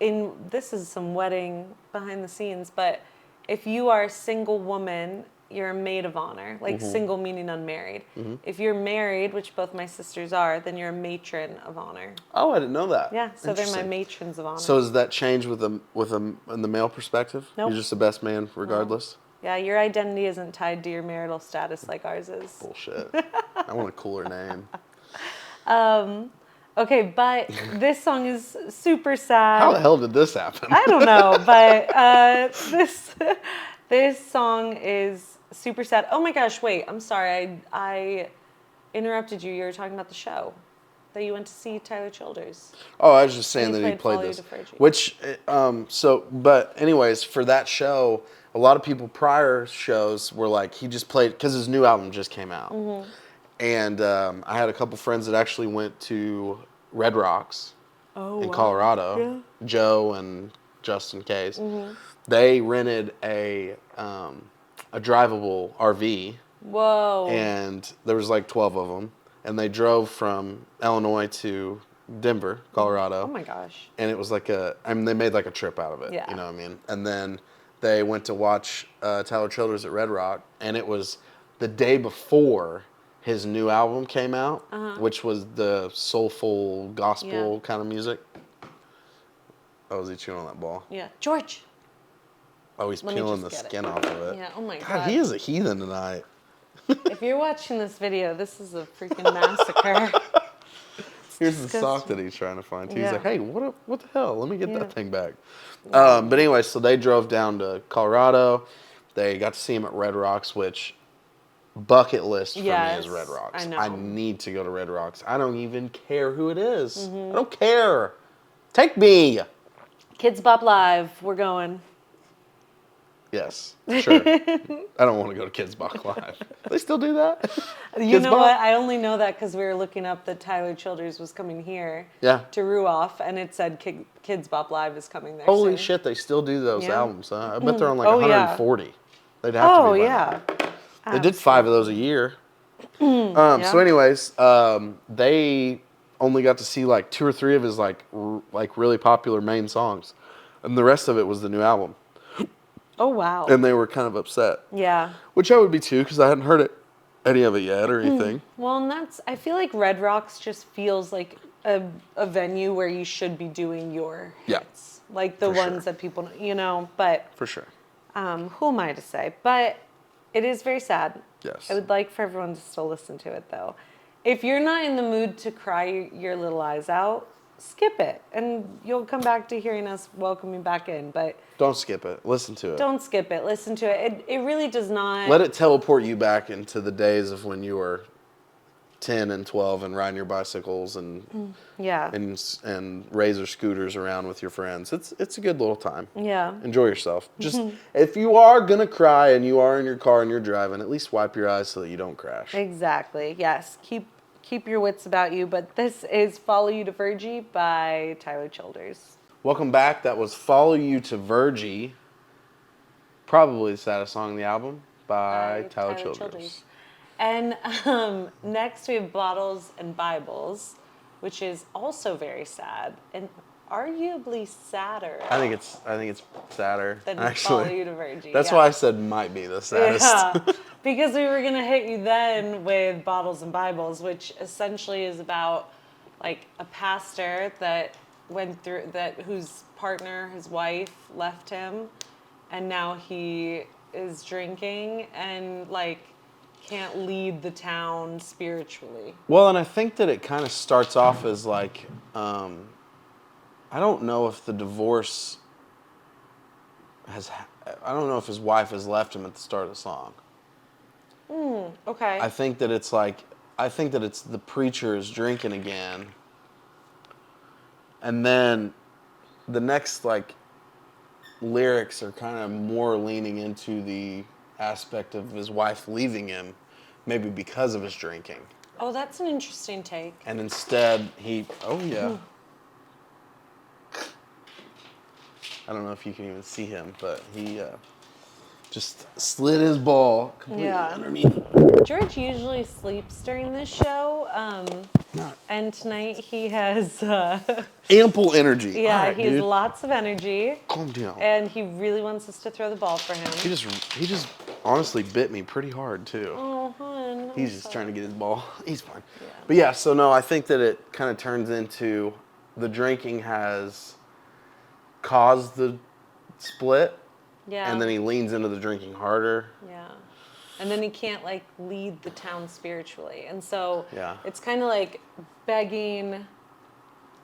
this is some wedding behind the scenes, but if you are a single woman, you're a maid of honor. Like Mm-hmm. single meaning unmarried. If you're married, which both my sisters are, then you're a matron of honor. Oh, I didn't know that. Yeah, so they're my Interesting. matrons of honor. So does that change with them in the male perspective? Nope. You're just the best man regardless. Yeah, your identity isn't tied to your marital status like ours is. Bullshit. I want a cooler name. Okay, but this song is super sad. How the hell did this happen? I don't know, but this song is super sad. Oh my gosh, wait, I'm sorry. I interrupted you. You were talking about the show that you went to see, Tyler Childers. Oh, I was just saying And he that he played played Follow this. You to Fergie. Which, but anyways, for that show, a lot of people prior shows were like, he just played, because his new album just came out. Mm-hmm. And I had a couple friends that actually went to Red Rocks in wow. Colorado. Yeah. Joe and Justin Case. Mm-hmm. They rented a drivable RV, Whoa. and there was like 12 of them. And they drove from Illinois to Denver, Colorado. Oh my gosh. And it was like they made like a trip out of it. Yeah. You know what I mean? And then they went to watch Tyler Childers at Red Rock, and it was the day before his new album came out, which was the soulful gospel kind of music. Oh, is he chewing on that ball? Yeah. George. Oh, he's Let me peeling just the get it. skin off of it. Yeah, oh my God, God. he is a heathen tonight. If you're watching this video, this is a freaking massacre. Here's the disgusting. sock that he's trying to find. He's Yeah. like, hey, what the hell? Let me get Yeah. that thing back. But anyway, so they drove down to Colorado. They got to see him at Red Rocks, which bucket list for me Yes, is Red Rocks. I know. I need to go to Red Rocks. I don't even care who it is. Mm-hmm. I don't care. Take me. Kids Bop Live, we're going. Yes, sure. I don't want to go to Kids Bop Live. They still do that? You Kids know Bop? what? I only know that because we were looking up that Tyler Childers was coming here Yeah. to Ruoff, and it said Kids Bop Live is coming there Holy soon. shit, they still do those Yeah. albums, huh? I bet they're on like Oh, yeah. 140. They'd have to Oh, be by now. yeah. They did 5 of those a year. So anyways, they only got to see like 2 or 3 of his like really popular main songs. And the rest of it was the new album. Oh, wow. And they were kind of upset. Yeah. Which I would be too, because I hadn't heard any of it yet or anything. Well, and I feel like Red Rocks just feels like a venue where you should be doing your Yeah. hits. Like the For ones sure. that people know, but For sure. who am I to say? But it is very sad. Yes. I would like for everyone to still listen to it, though. If you're not in the mood to cry your little eyes out, skip it, and you'll come back to hearing us welcome you back in. But Don't skip it. Listen to it. don't skip it. Listen to it. It really does not. Let it teleport you back into the days of when you were 10 and 12 and riding your bicycles and Yeah. and razor scooters around with your friends. It's a good little time. Yeah. Enjoy yourself. Just if you are gonna cry and you are in your car and you're driving, at least wipe your eyes so that you don't crash. Exactly. Yes. Keep your wits about you. But this is "Follow You to Virgie" by Tyler Childers. Welcome back. That was "Follow You to Virgie." Probably the saddest song on the album by Tyler Childers. And next we have Bottles and Bibles, which is also very sad and arguably sadder. I think it's sadder. Than actually. Follow You to Virgie. That's why I said might be the saddest. Yeah, because we were gonna hit you then with Bottles and Bibles, which essentially is about like a pastor that went through that whose partner, his wife, left him, and now he is drinking and like can't lead the town spiritually. Well, and I think that it kind of starts off as like, I don't know if the divorce I don't know if his wife has left him at the start of the song. Okay. I think that it's the preacher is drinking again. And then the next like lyrics are kind of more leaning into the aspect of his wife leaving him, maybe because of his drinking. Oh, that's an interesting take. And instead I don't know if you can even see him, but he just slid his ball completely underneath. George usually sleeps during this show, and tonight he has ample energy. Yeah, right, he has dude. Lots of energy. Calm down. And he really wants us to throw the ball for him. He just honestly bit me pretty hard too. Oh, hon. He's just trying to get his ball. He's fine. Yeah. But yeah, so no, I think that it kind of turns into the drinking has caused the split. Yeah. And then he leans into the drinking harder. Yeah. And then he can't like lead the town spiritually. And so it's kind of like begging,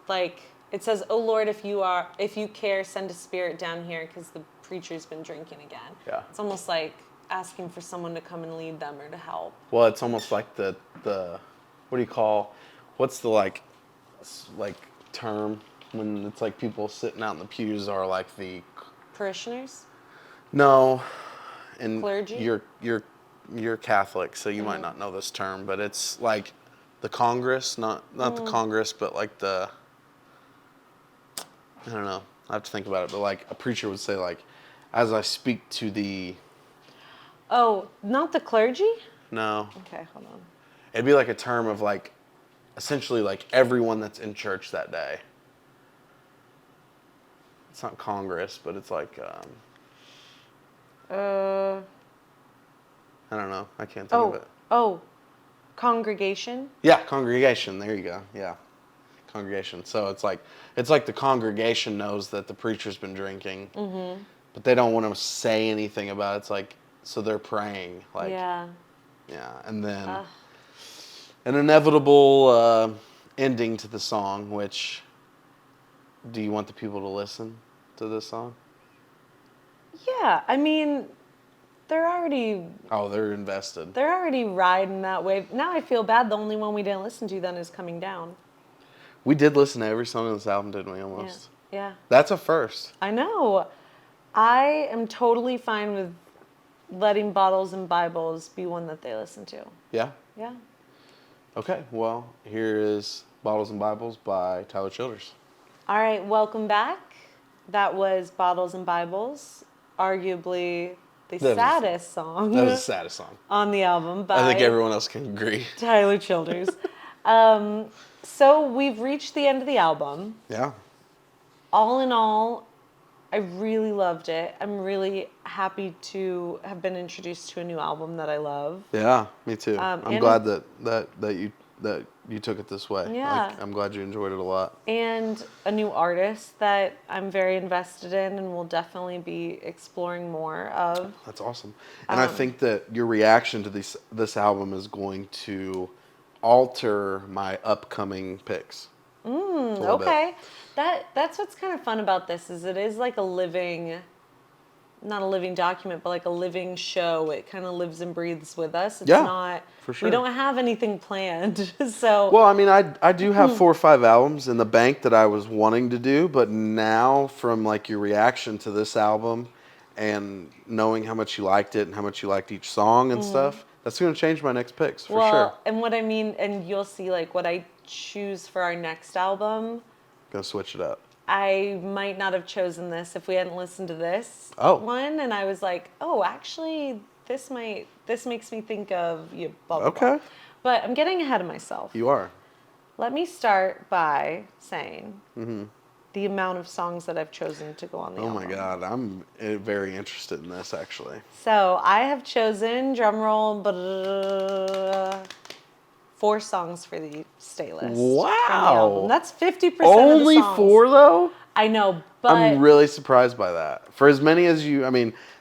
like it says, "Oh Lord, if you care, send a spirit down here because the preacher's been drinking again." Yeah. It's almost like asking for someone to come and lead them or to help. Well, it's almost like the what do you call, what's the like term when it's like people sitting out in the pews are like the parishioners? No, and clergy. You're Catholic, so you might not know this term, but it's like the Congress, not the Congress, but like I don't know. I have to think about it, but like a preacher would say, like, as I speak to the. Oh, not the clergy? No. Okay, hold on. It'd be like a term of like, essentially like everyone that's in church that day. It's not Congress, but it's like. I don't know. I can't think of it. Oh, congregation? Yeah, congregation. There you go. Yeah, congregation. So it's like the congregation knows that the preacher's been drinking, but they don't want to say anything about it. It's like, so they're praying. Like, yeah, and then an inevitable ending to the song. Which, do you want the people to listen to this song? Yeah, I mean, they're already... Oh, they're invested. They're already riding that wave. Now I feel bad the only one we didn't listen to then is Coming Down. We did listen to every song on this album, didn't we, almost? Yeah. That's a first. I know. I am totally fine with letting Bottles and Bibles be one that they listen to. Yeah? Yeah. Okay, well, here is Bottles and Bibles by Tyler Childers. All right, welcome back. That was Bottles and Bibles, arguably the saddest song. That was the saddest song on the album by I think everyone else can agree. Tyler Childers. So we've reached the end of the album. Yeah. All in all, I really loved it. I'm really happy to have been introduced to a new album that I love. Yeah, me too. I'm glad that you took it this way. Yeah. I'm glad you enjoyed it a lot. And a new artist that I'm very invested in and will definitely be exploring more of. That's awesome. And I think that your reaction to this album is going to alter my upcoming picks. Okay. That's what's kind of fun about this is it is like a living, not a living document, but like a living show. It kind of lives and breathes with us. It's not, for sure. We don't have anything planned. So. Well, I mean, I do have 4 or 5 albums in the bank that I was wanting to do, but now from like your reaction to this album and knowing how much you liked it and how much you liked each song and stuff, that's going to change my next picks for sure. And what I mean, and you'll see like what I choose for our next album. Gonna switch it up. I might not have chosen this if we hadn't listened to this one. And I was like, oh, actually, this makes me think of you. Blah, blah, blah. But I'm getting ahead of myself. You are. Let me start by saying the amount of songs that I've chosen to go on the album. Oh my God, I'm very interested in this actually. So I have chosen, drumroll, 4 songs for the Staylist. Wow. That's 50% of the songs. Only 4 though? I know, but I'm really surprised by that. For as many as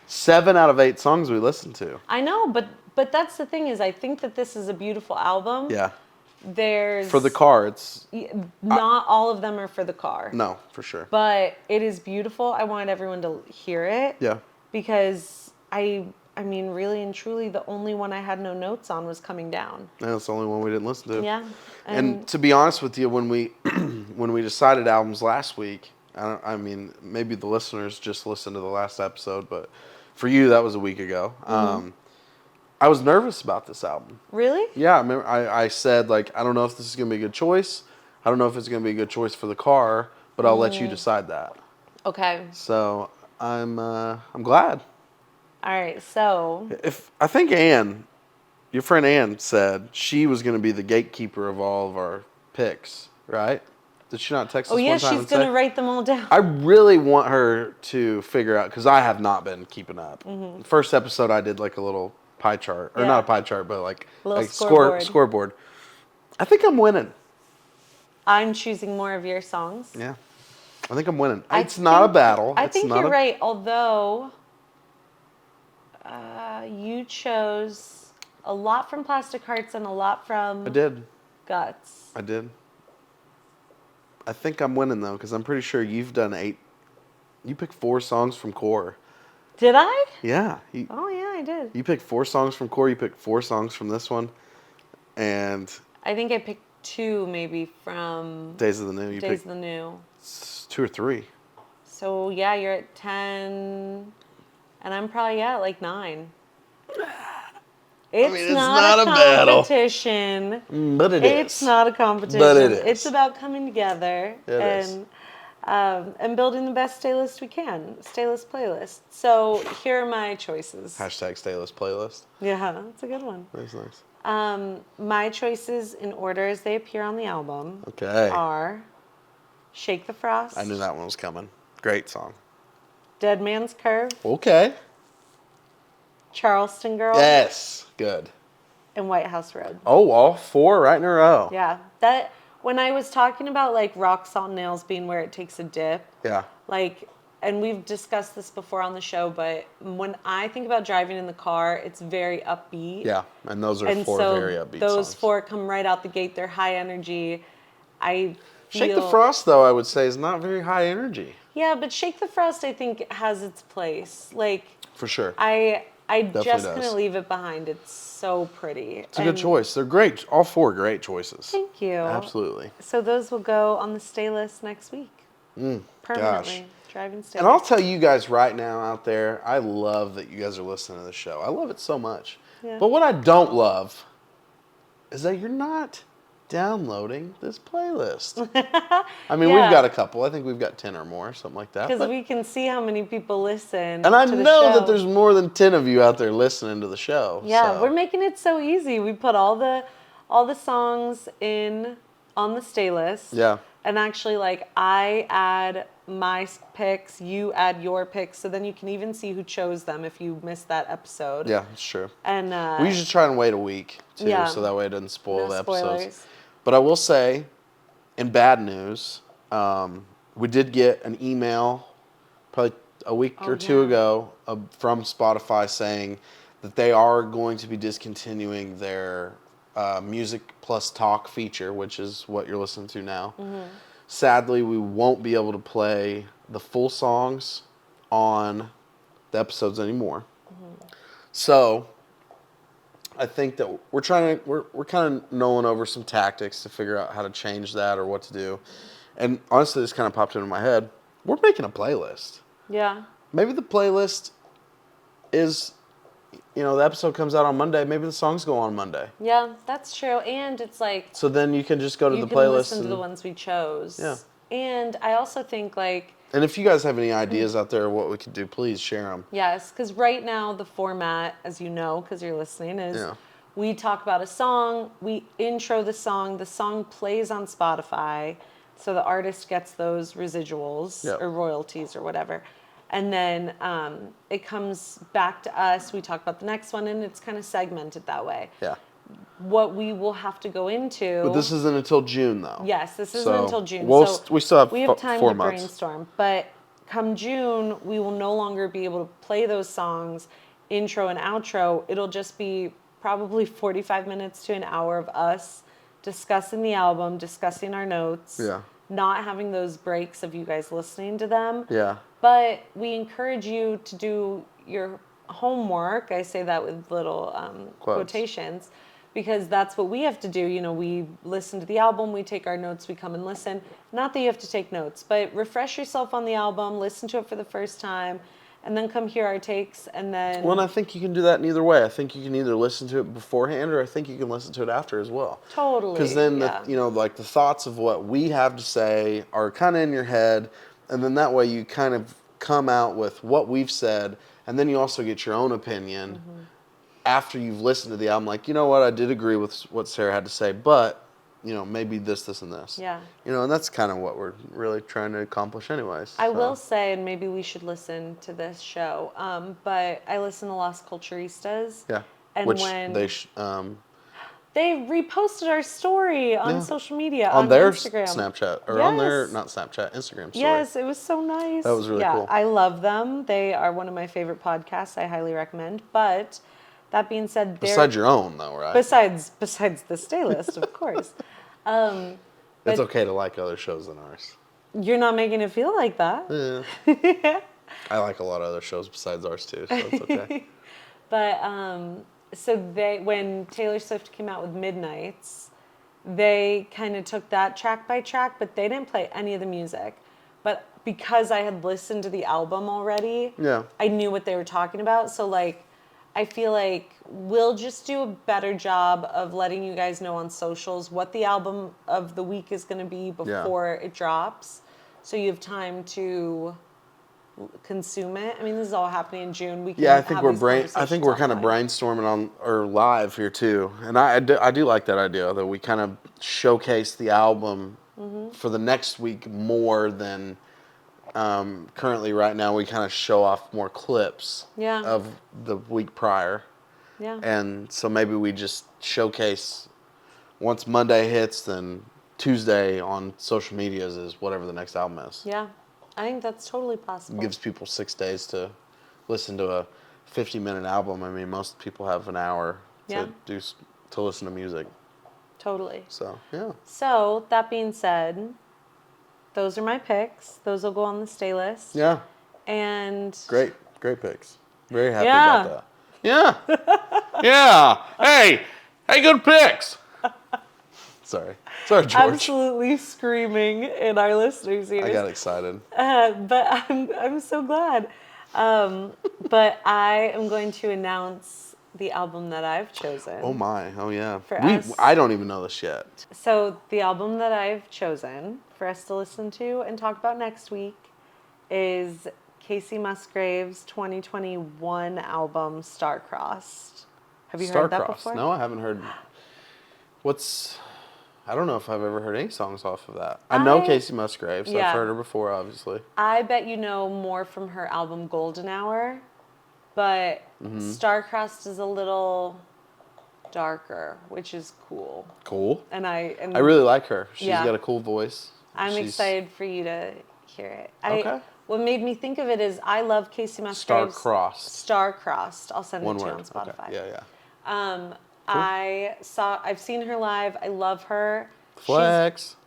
7 out of 8 songs we listened to. I know, but that's the thing is I think that this is a beautiful album. Yeah. There's for the car, it's not all of them are for the car. No, for sure. But it is beautiful. I wanted everyone to hear it. Yeah. Because I mean, really and truly, the only one I had no notes on was Coming Down. Yeah, that's the only one we didn't listen to. Yeah. And to be honest with you, when we when we decided albums last week, I mean, maybe the listeners just listened to the last episode, but for you, that was a week ago. I was nervous about this album. Really? Yeah, I remember I said, like, I don't know if this is going to be a good choice. I don't know if it's going to be a good choice for the car, but I'll let you decide that. Okay. So I'm glad. All right, so I think Ann, your friend Ann, said she was going to be the gatekeeper of all of our picks, right? Did she not text us one time? Oh, yeah, she's going to write them all down. I really want her to figure out, because I have not been keeping up. The first episode I did like a little pie chart, or not a pie chart, but like scoreboard. I think I'm winning. I'm choosing more of your songs. Yeah, I think I'm winning. It's not a battle. I think you're right, although you chose a lot from Plastic Hearts and a lot from Guts. I did. I think I'm winning though, because I'm pretty sure you've done 8. You picked 4 songs from Core. Did I? Yeah. Oh, yeah, I did. You picked 4 songs from Core. You picked 4 songs from this one. And I think I picked 2 maybe from Days of the New. Days of the New. 2 or 3. So, yeah, you're at 10. And I'm probably at like 9. It's not a competition. But it is. It's not a competition. But it is. It's about coming together and building the best Staylist we can. Staylist playlist. So here are my choices. Hashtag Staylist playlist. Yeah, that's a good one. That's nice. My choices in order as they appear on the album are Shake the Frost. I knew that one was coming. Great song. Dead Man's Curve. Okay. Charleston Girl. Yes. Good. And White House Road. Oh, all 4 right in a row. Yeah. That when I was talking about like Rock Salt and Nails being where it takes a dip. Yeah. Like, and we've discussed this before on the show, but when I think about driving in the car, it's very upbeat. Yeah. And those are 4 very upbeat those songs. 4 come right out the gate. They're high energy. Shake the Frost, though, I would say, is not very high energy. Yeah, but Shake the Frost, I think, has its place. Like, for sure. I just couldn't leave it behind. It's so pretty. It's a good choice. They're great. All 4 great choices. Thank you. Absolutely. So those will go on the Staylist next week. Permanently. Gosh. Driving Staylist. And I'll tell you guys right now out there, I love that you guys are listening to the show. I love it so much. Yeah. But what I don't love is that you're not downloading this playlist. I mean, we've got a couple. I think we've got 10 or more, something like that. Because we can see how many people listen. And I to the know show. that there's more than 10 of you out there listening to the show. Yeah, so. we're making it so easy. We put all the songs in on the Staylist. Yeah. And actually, like, I add my picks, you add your picks, so then you can even see who chose them if you missed that episode. Yeah, it's true. And we usually try and wait a week too, so that way it doesn't spoil the episodes. Spoilers. But I will say, in bad news, we did get an email probably a week or 2 ago from Spotify saying that they are going to be discontinuing their music plus talk feature, which is what you're listening to now. Sadly, we won't be able to play the full songs on the episodes anymore. So I think that we're kind of knowing over some tactics to figure out how to change that or what to do. And honestly, this kind of popped into my head. We're making a playlist. Yeah. Maybe the playlist is, the episode comes out on Monday. Maybe the songs go on Monday. Yeah, that's true. And it's like... So then you can just go to the playlist. You can listen to the ones we chose. Yeah. And I also think, like, And if you guys have any ideas out there of what we could do, please share them. yes, because right now the format, as you know, because you're listening, is Yeah. we talk about a song, we intro the song plays on Spotify, so the artist gets those residuals Yep. or royalties or whatever. And then it comes back to us, we talk about the next one, and it's kind of segmented that way. Yeah. What we will have to go into. But this isn't until June, though. Yes, this isn't So until June. we still have we have time 4 to months. brainstorm. But come June, we will no longer be able to play those songs, intro and outro. It'll just be probably 45 minutes to an hour of us discussing the album, discussing our notes, Yeah. not having those breaks of you guys listening to them. Yeah. But we encourage you to do your homework. I say that with little quotations, because that's what we have to do. You know, we listen to the album, we take our notes, we come and listen. Not that you have to take notes, but refresh yourself on the album, listen to it for the first time, and then come hear our takes, and then... Well, and I think you can do that in either way. I think you can either listen to it beforehand, or I think you can listen to it after as well. Totally. Because then, yeah. like the thoughts of what we have to say are kind of in your head, and then that way you kind of come out with what we've said, and then you also get your own opinion after you've listened to the album. Like, you know what, I did agree with what Sarah had to say, but, maybe this, and this. Yeah. And that's kind of what we're really trying to accomplish anyways. I will say, and maybe we should listen to this show, but I listen to Las Culturistas. Yeah. And Which when they they reposted our story on social media, on their Instagram. Snapchat, or on their, Yes. not Snapchat, Instagram story. Yes, it was so nice. That was really cool. I love them. They are one of my favorite podcasts. I highly recommend. But that being said, Besides your own, though, right? besides the Staylist, of course. It's okay to like other shows than ours. You're not making it feel like that. Yeah. I like a lot of other shows besides ours too, so it's okay. But so when Taylor Swift came out with Midnights, they kind of took that track by track, but they didn't play any of the music. But because I had listened to the album already, Yeah. I knew what they were talking about. So I feel like we'll just do a better job of letting you guys know on socials what the album of the week is going to be before it drops, so you have time to consume it. I mean, this is all happening in June. We can I think have we're these I think we're kind of conversations brainstorming on or live here too, and I do like that idea that we kind of showcase the album for the next week more than currently. Right now, we kind of show off more clips of the week prior. Yeah. And so maybe we just showcase once Monday hits, then Tuesday on social medias is whatever the next album is. Yeah. I think that's totally possible. It gives people 6 days to listen to a 50-minute album. I mean, most people have an hour to listen to music. Totally. So, yeah. So, that being said, those are my picks. Those will go on the stay list. Yeah. And Great picks. Very happy about that. Yeah. Yeah. Hey, good picks. Sorry, George. absolutely screaming in our listeners' ears. I got excited. But I'm so glad. But I am going to announce the album that I've chosen. Oh my. Oh yeah. For us. I don't even know this yet. So the album that I've chosen for us to listen to and talk about next week is Casey Musgrave's 2021 album, Star-Crossed. Have you heard that before? No, I haven't heard. I don't know if I've ever heard any songs off of that. I know Casey Musgraves. Yeah. I've heard her before, obviously. I bet you know more from her album Golden Hour, but Star-Crossed is a little darker, which is cool. Cool. And I really like her. She's Yeah. got a cool voice. I'm excited for you to hear it. Okay. What made me think of it is I love Casey Musgraves. Star-Crossed. I'll send One it to you word. on Spotify. Okay. Yeah. Cool. I've seen her live. I love her. Flex.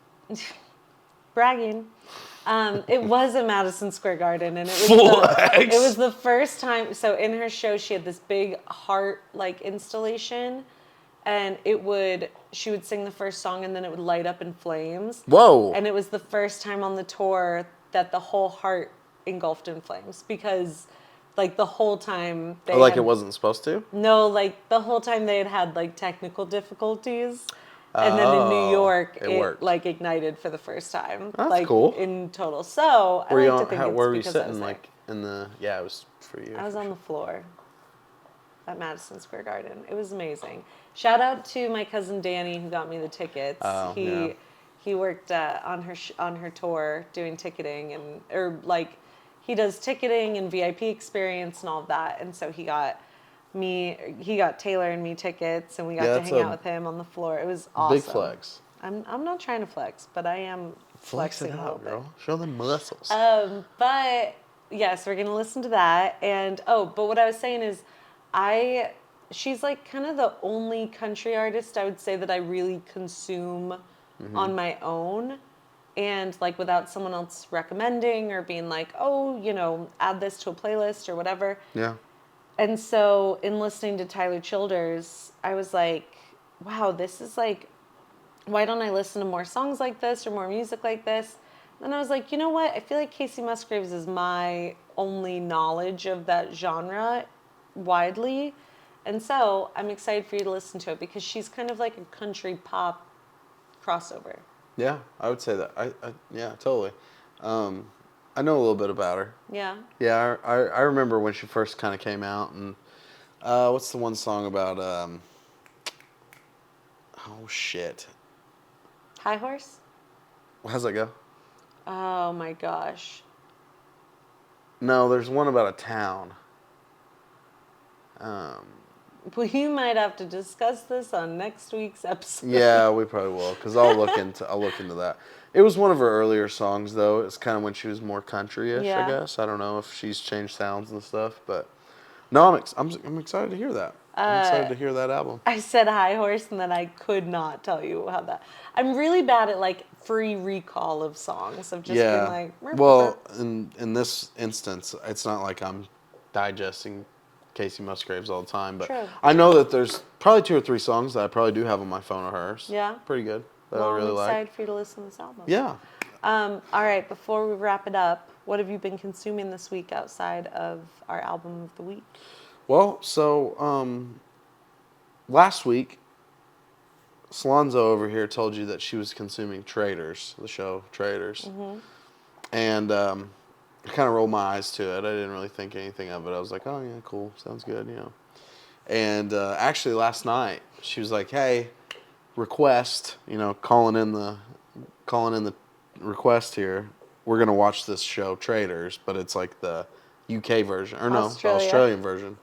Bragging. It was at Madison Square Garden, and it was the first time. So in her show, she had this big heart installation, and she would sing the first song, and then it would light up in flames. Whoa! And it was the first time on the tour that the whole heart engulfed in flames, because the whole time it wasn't supposed to? No, the whole time they had technical difficulties. And then in New Oh, York, it it worked. like ignited for the first time. That's like cool. in total. So I like to think it's Where were you because I sitting? was there. Like in the, yeah, it was for you. I was for on sure. the floor at Madison Square Garden. It was amazing. Shout out to my cousin Danny who got me the tickets. Oh, yeah. He worked on her tour doing ticketing he does ticketing and VIP experience and all of that. And so he got Taylor and me tickets, and we got Yeah, to that's hang a out with him on the floor. It was big awesome. flex. I'm not trying to flex, but I am Flex flexing it a little out, bit. girl. Show them muscles. But yes, we're gonna listen to that. And but what I was saying is, she's like kind of the only country artist I would say that I really consume on my own, and like without someone else recommending or being like, oh, add this to a playlist or whatever. Yeah. And so in listening to Tyler Childers, I was like, wow, this is like, why don't I listen to more songs like this or more music like this? And I was like, you know what? I feel like Casey Musgraves is my only knowledge of that genre widely. And so I'm excited for you to listen to it because she's kind of like a country pop crossover. Yeah, I would say that. Yeah, totally. I know a little bit about her. Yeah. Yeah, I remember when she first kind of came out, and what's the one song about? Oh shit, High Horse? how's that go? Oh my gosh. No, there's one about a town. We might have to discuss this on next week's episode. Yeah, we probably will, because I'll look into that. It was one of her earlier songs, though. It's kind of when she was more country-ish, Yeah. I guess. I don't know if she's changed sounds and stuff, but no, I'm excited to hear that. I'm excited to hear that album. I said High Horse and then I could not tell you how that. I'm really bad at like free recall of songs of just being like. Well, in this instance, it's not like I'm digesting Casey Musgraves all the time, but True. I know that there's probably 2 or 3 songs that I probably do have on my phone of hers. Yeah. Pretty good. That Well, I really I'm excited like. for you to listen to this album. Yeah. All right, before we wrap it up, what have you been consuming this week outside of our album of the week? Well, so last week, Salonzo over here told you that she was consuming Traders, the show Traders. Mm-hmm. And I kind of rolled my eyes to it. I didn't really think anything of it. I was like, oh, yeah, cool. Sounds good, And actually last night, she was like, hey, request, calling in the request here. We're going to watch this show Traders, but it's like the UK version. Or no, the Australian version.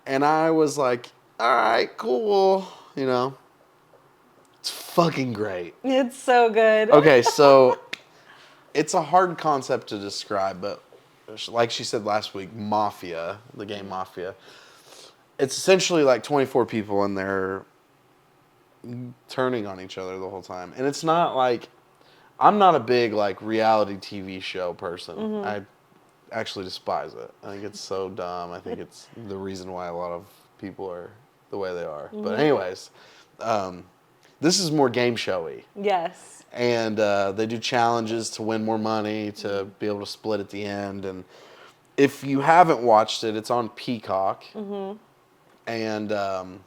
And I was like, all right, cool. It's fucking great. It's so good. Okay, so it's a hard concept to describe, but like she said last week, Mafia, the game Mafia, it's essentially like 24 people and they're turning on each other the whole time. And it's not like, I'm not a big like reality TV show person. Mm-hmm. I actually despise it. I think it's so dumb. I think it's the reason why a lot of people are the way they are. Mm-hmm. But anyways, this is more game showy. Yes. And they do challenges to win more money, to be able to split at the end. And if you haven't watched it, it's on Peacock. Mm-hmm. And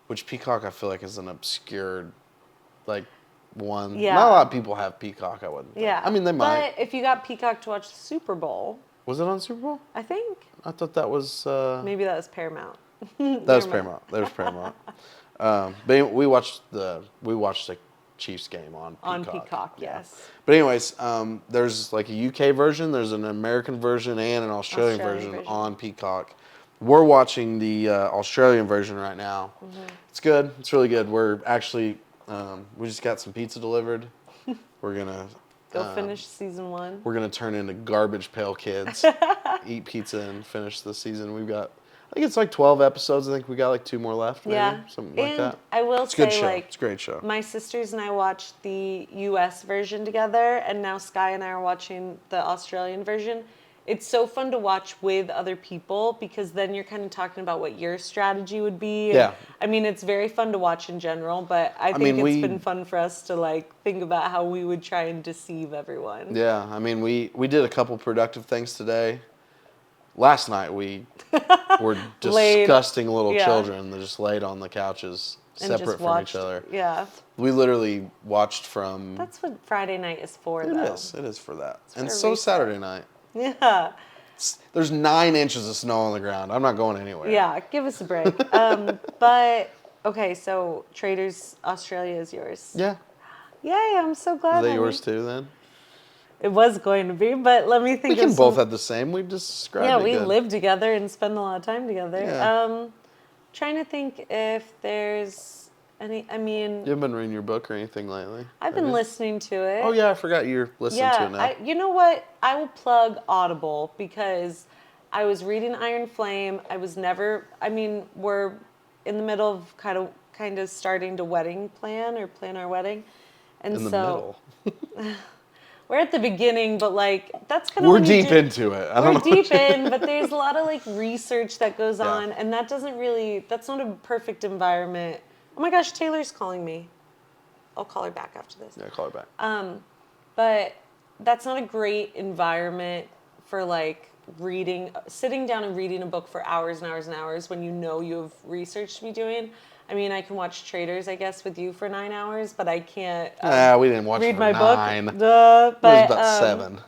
which Peacock I feel like is an obscure, like, one. Yeah. Not a lot of people have Peacock, I wouldn't think. Yeah. I mean, they might. But if you got Peacock to watch the Super Bowl. Was it on Super Bowl? I think. I thought that was... Maybe that was Paramount. That was Paramount. That was Paramount. But we watched the Chiefs game on Peacock. On Peacock, yes. But anyways, there's like a UK version, there's an American version, and an Australian version on Peacock. We're watching the Australian version right now. Mm-hmm. It's good. It's really good. We're actually, we just got some pizza delivered. We're going to... Go finish season 1. We're going to turn into garbage pail kids, eat pizza, and finish the season. We've got... I think it's like 12 episodes. I think we got like 2 more left, maybe. Yeah. Something like that. I will say, good show. Like, it's a great show. My sisters and I watched the US version together, and now Sky and I are watching the Australian version. It's so fun to watch with other people because then you're kind of talking about what your strategy would be. And, yeah. I mean, it's very fun to watch in general, but I think it's been fun for us to like think about how we would try and deceive everyone. Yeah. I mean, we did a couple productive things today. Last night we were disgusting little children that just laid on the couches And separate just from watched, each other. Yeah. We literally watched from. That's what Friday night is for, It though. is. It is for that. for And a so reset. Saturday night. Yeah. There's 9 inches of snow on the ground. I'm not going anywhere. Yeah, give us a break. But, okay, so Traders Australia is yours. Yeah. Yay, I'm so glad, Is that honey. yours too then? It was going to be, but let me think We of can some... both have the same. We just described Yeah, it we good. live together and spend a lot of time together. Yeah. Trying to think if there's any, I mean... You haven't been reading your book or anything lately? I've been listening to it. Oh, yeah, I forgot you're listening to it now. You know what? I will plug Audible because I was reading Iron Flame. I was never, I mean, we're in the middle of kind of starting to plan our wedding. And In the so middle. we're at the beginning, but like, that's kind of We're when you deep do- into it. I don't We're know. deep in, but there's a lot of like research that goes Yeah. on, and that's not a perfect environment. Oh my gosh, Taylor's calling me. I'll call her back after this. Yeah, call her back. But that's not a great environment for like sitting down and reading a book for hours and hours and hours when you know you have research to be doing. I mean, I can watch Traders, I guess, with you for 9 hours, but I can't We didn't watch read for my 9. book. Duh, It was but, about 7.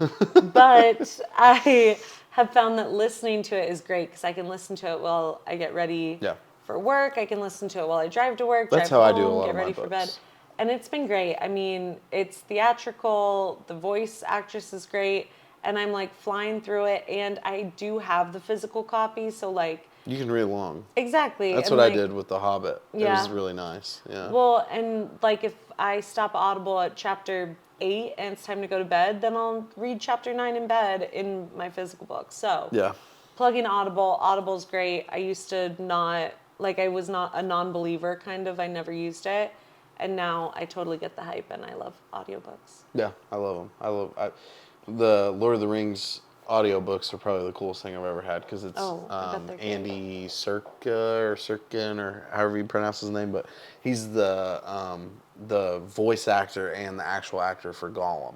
but I have found that listening to it is great because I can listen to it while I get ready Yeah. for work. I can listen to it while I drive to work, That's drive how I home, do a lot get of my ready for bed. books. And it's been great. I mean, it's theatrical, the voice actress is great, and I'm like flying through it, and I do have the physical copy, so like... You can read along. Exactly. That's and what I like, did with The Hobbit. It Yeah. was really nice. Yeah. Well, and like if I stop Audible at chapter 8 and it's time to go to bed, then I'll read chapter 9 in bed in my physical book. So Yeah. plugging Audible. Audible's great. I used to not, like I was not a non-believer kind of. I never used it. And now I totally get the hype and I love audiobooks. Yeah, I love them. The Lord of the Rings audiobooks are probably the coolest thing I've ever had because it's I bet they're great. Andy Serkin or however you pronounce his name, but he's the voice actor and the actual actor for Gollum.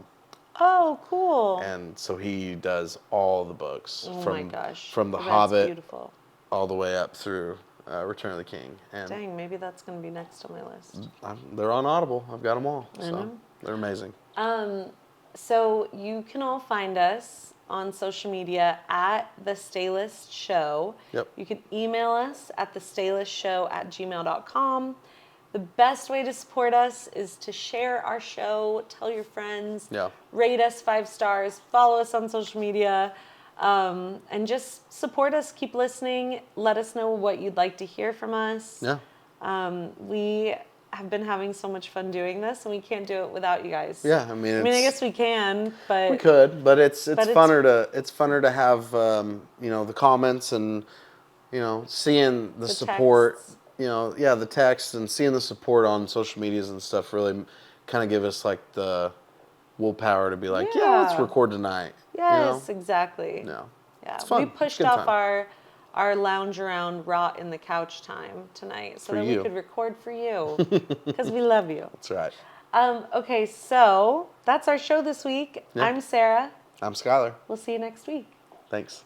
Oh, cool. And so he does all the books Oh from my gosh. from The That's Hobbit beautiful. all the way up through Return of the King. And Dang, maybe that's going to be next on my list. they're on Audible. I've got them all. I So know. they're amazing. So you can all find us on social media at The Staylist Show. Yep. You can email us at thestaylисtshow@gmail.com. The best way to support us is to share our show, tell your friends, Yeah. rate us 5 stars, follow us on social media, and just support us. Keep listening. Let us know what you'd like to hear from us. Yeah. We have been having so much fun doing this, and we can't do it without you guys. Yeah, I mean, I guess we can, but we could, but it's it's- funner to have the comments and seeing the support. texts. The text and seeing the support on social medias and stuff really kind of give us like the willpower to be like, yeah, let's Yeah. record tonight. Yes, exactly. No. Yeah, It's fun. we It's a pushed good off time. our lounge around rot in the couch time tonight so For that you. we could record for you because we love you. That's right. Okay, so that's our show this week. Yeah. I'm Sarah. I'm Skylar. We'll see you next week. Thanks.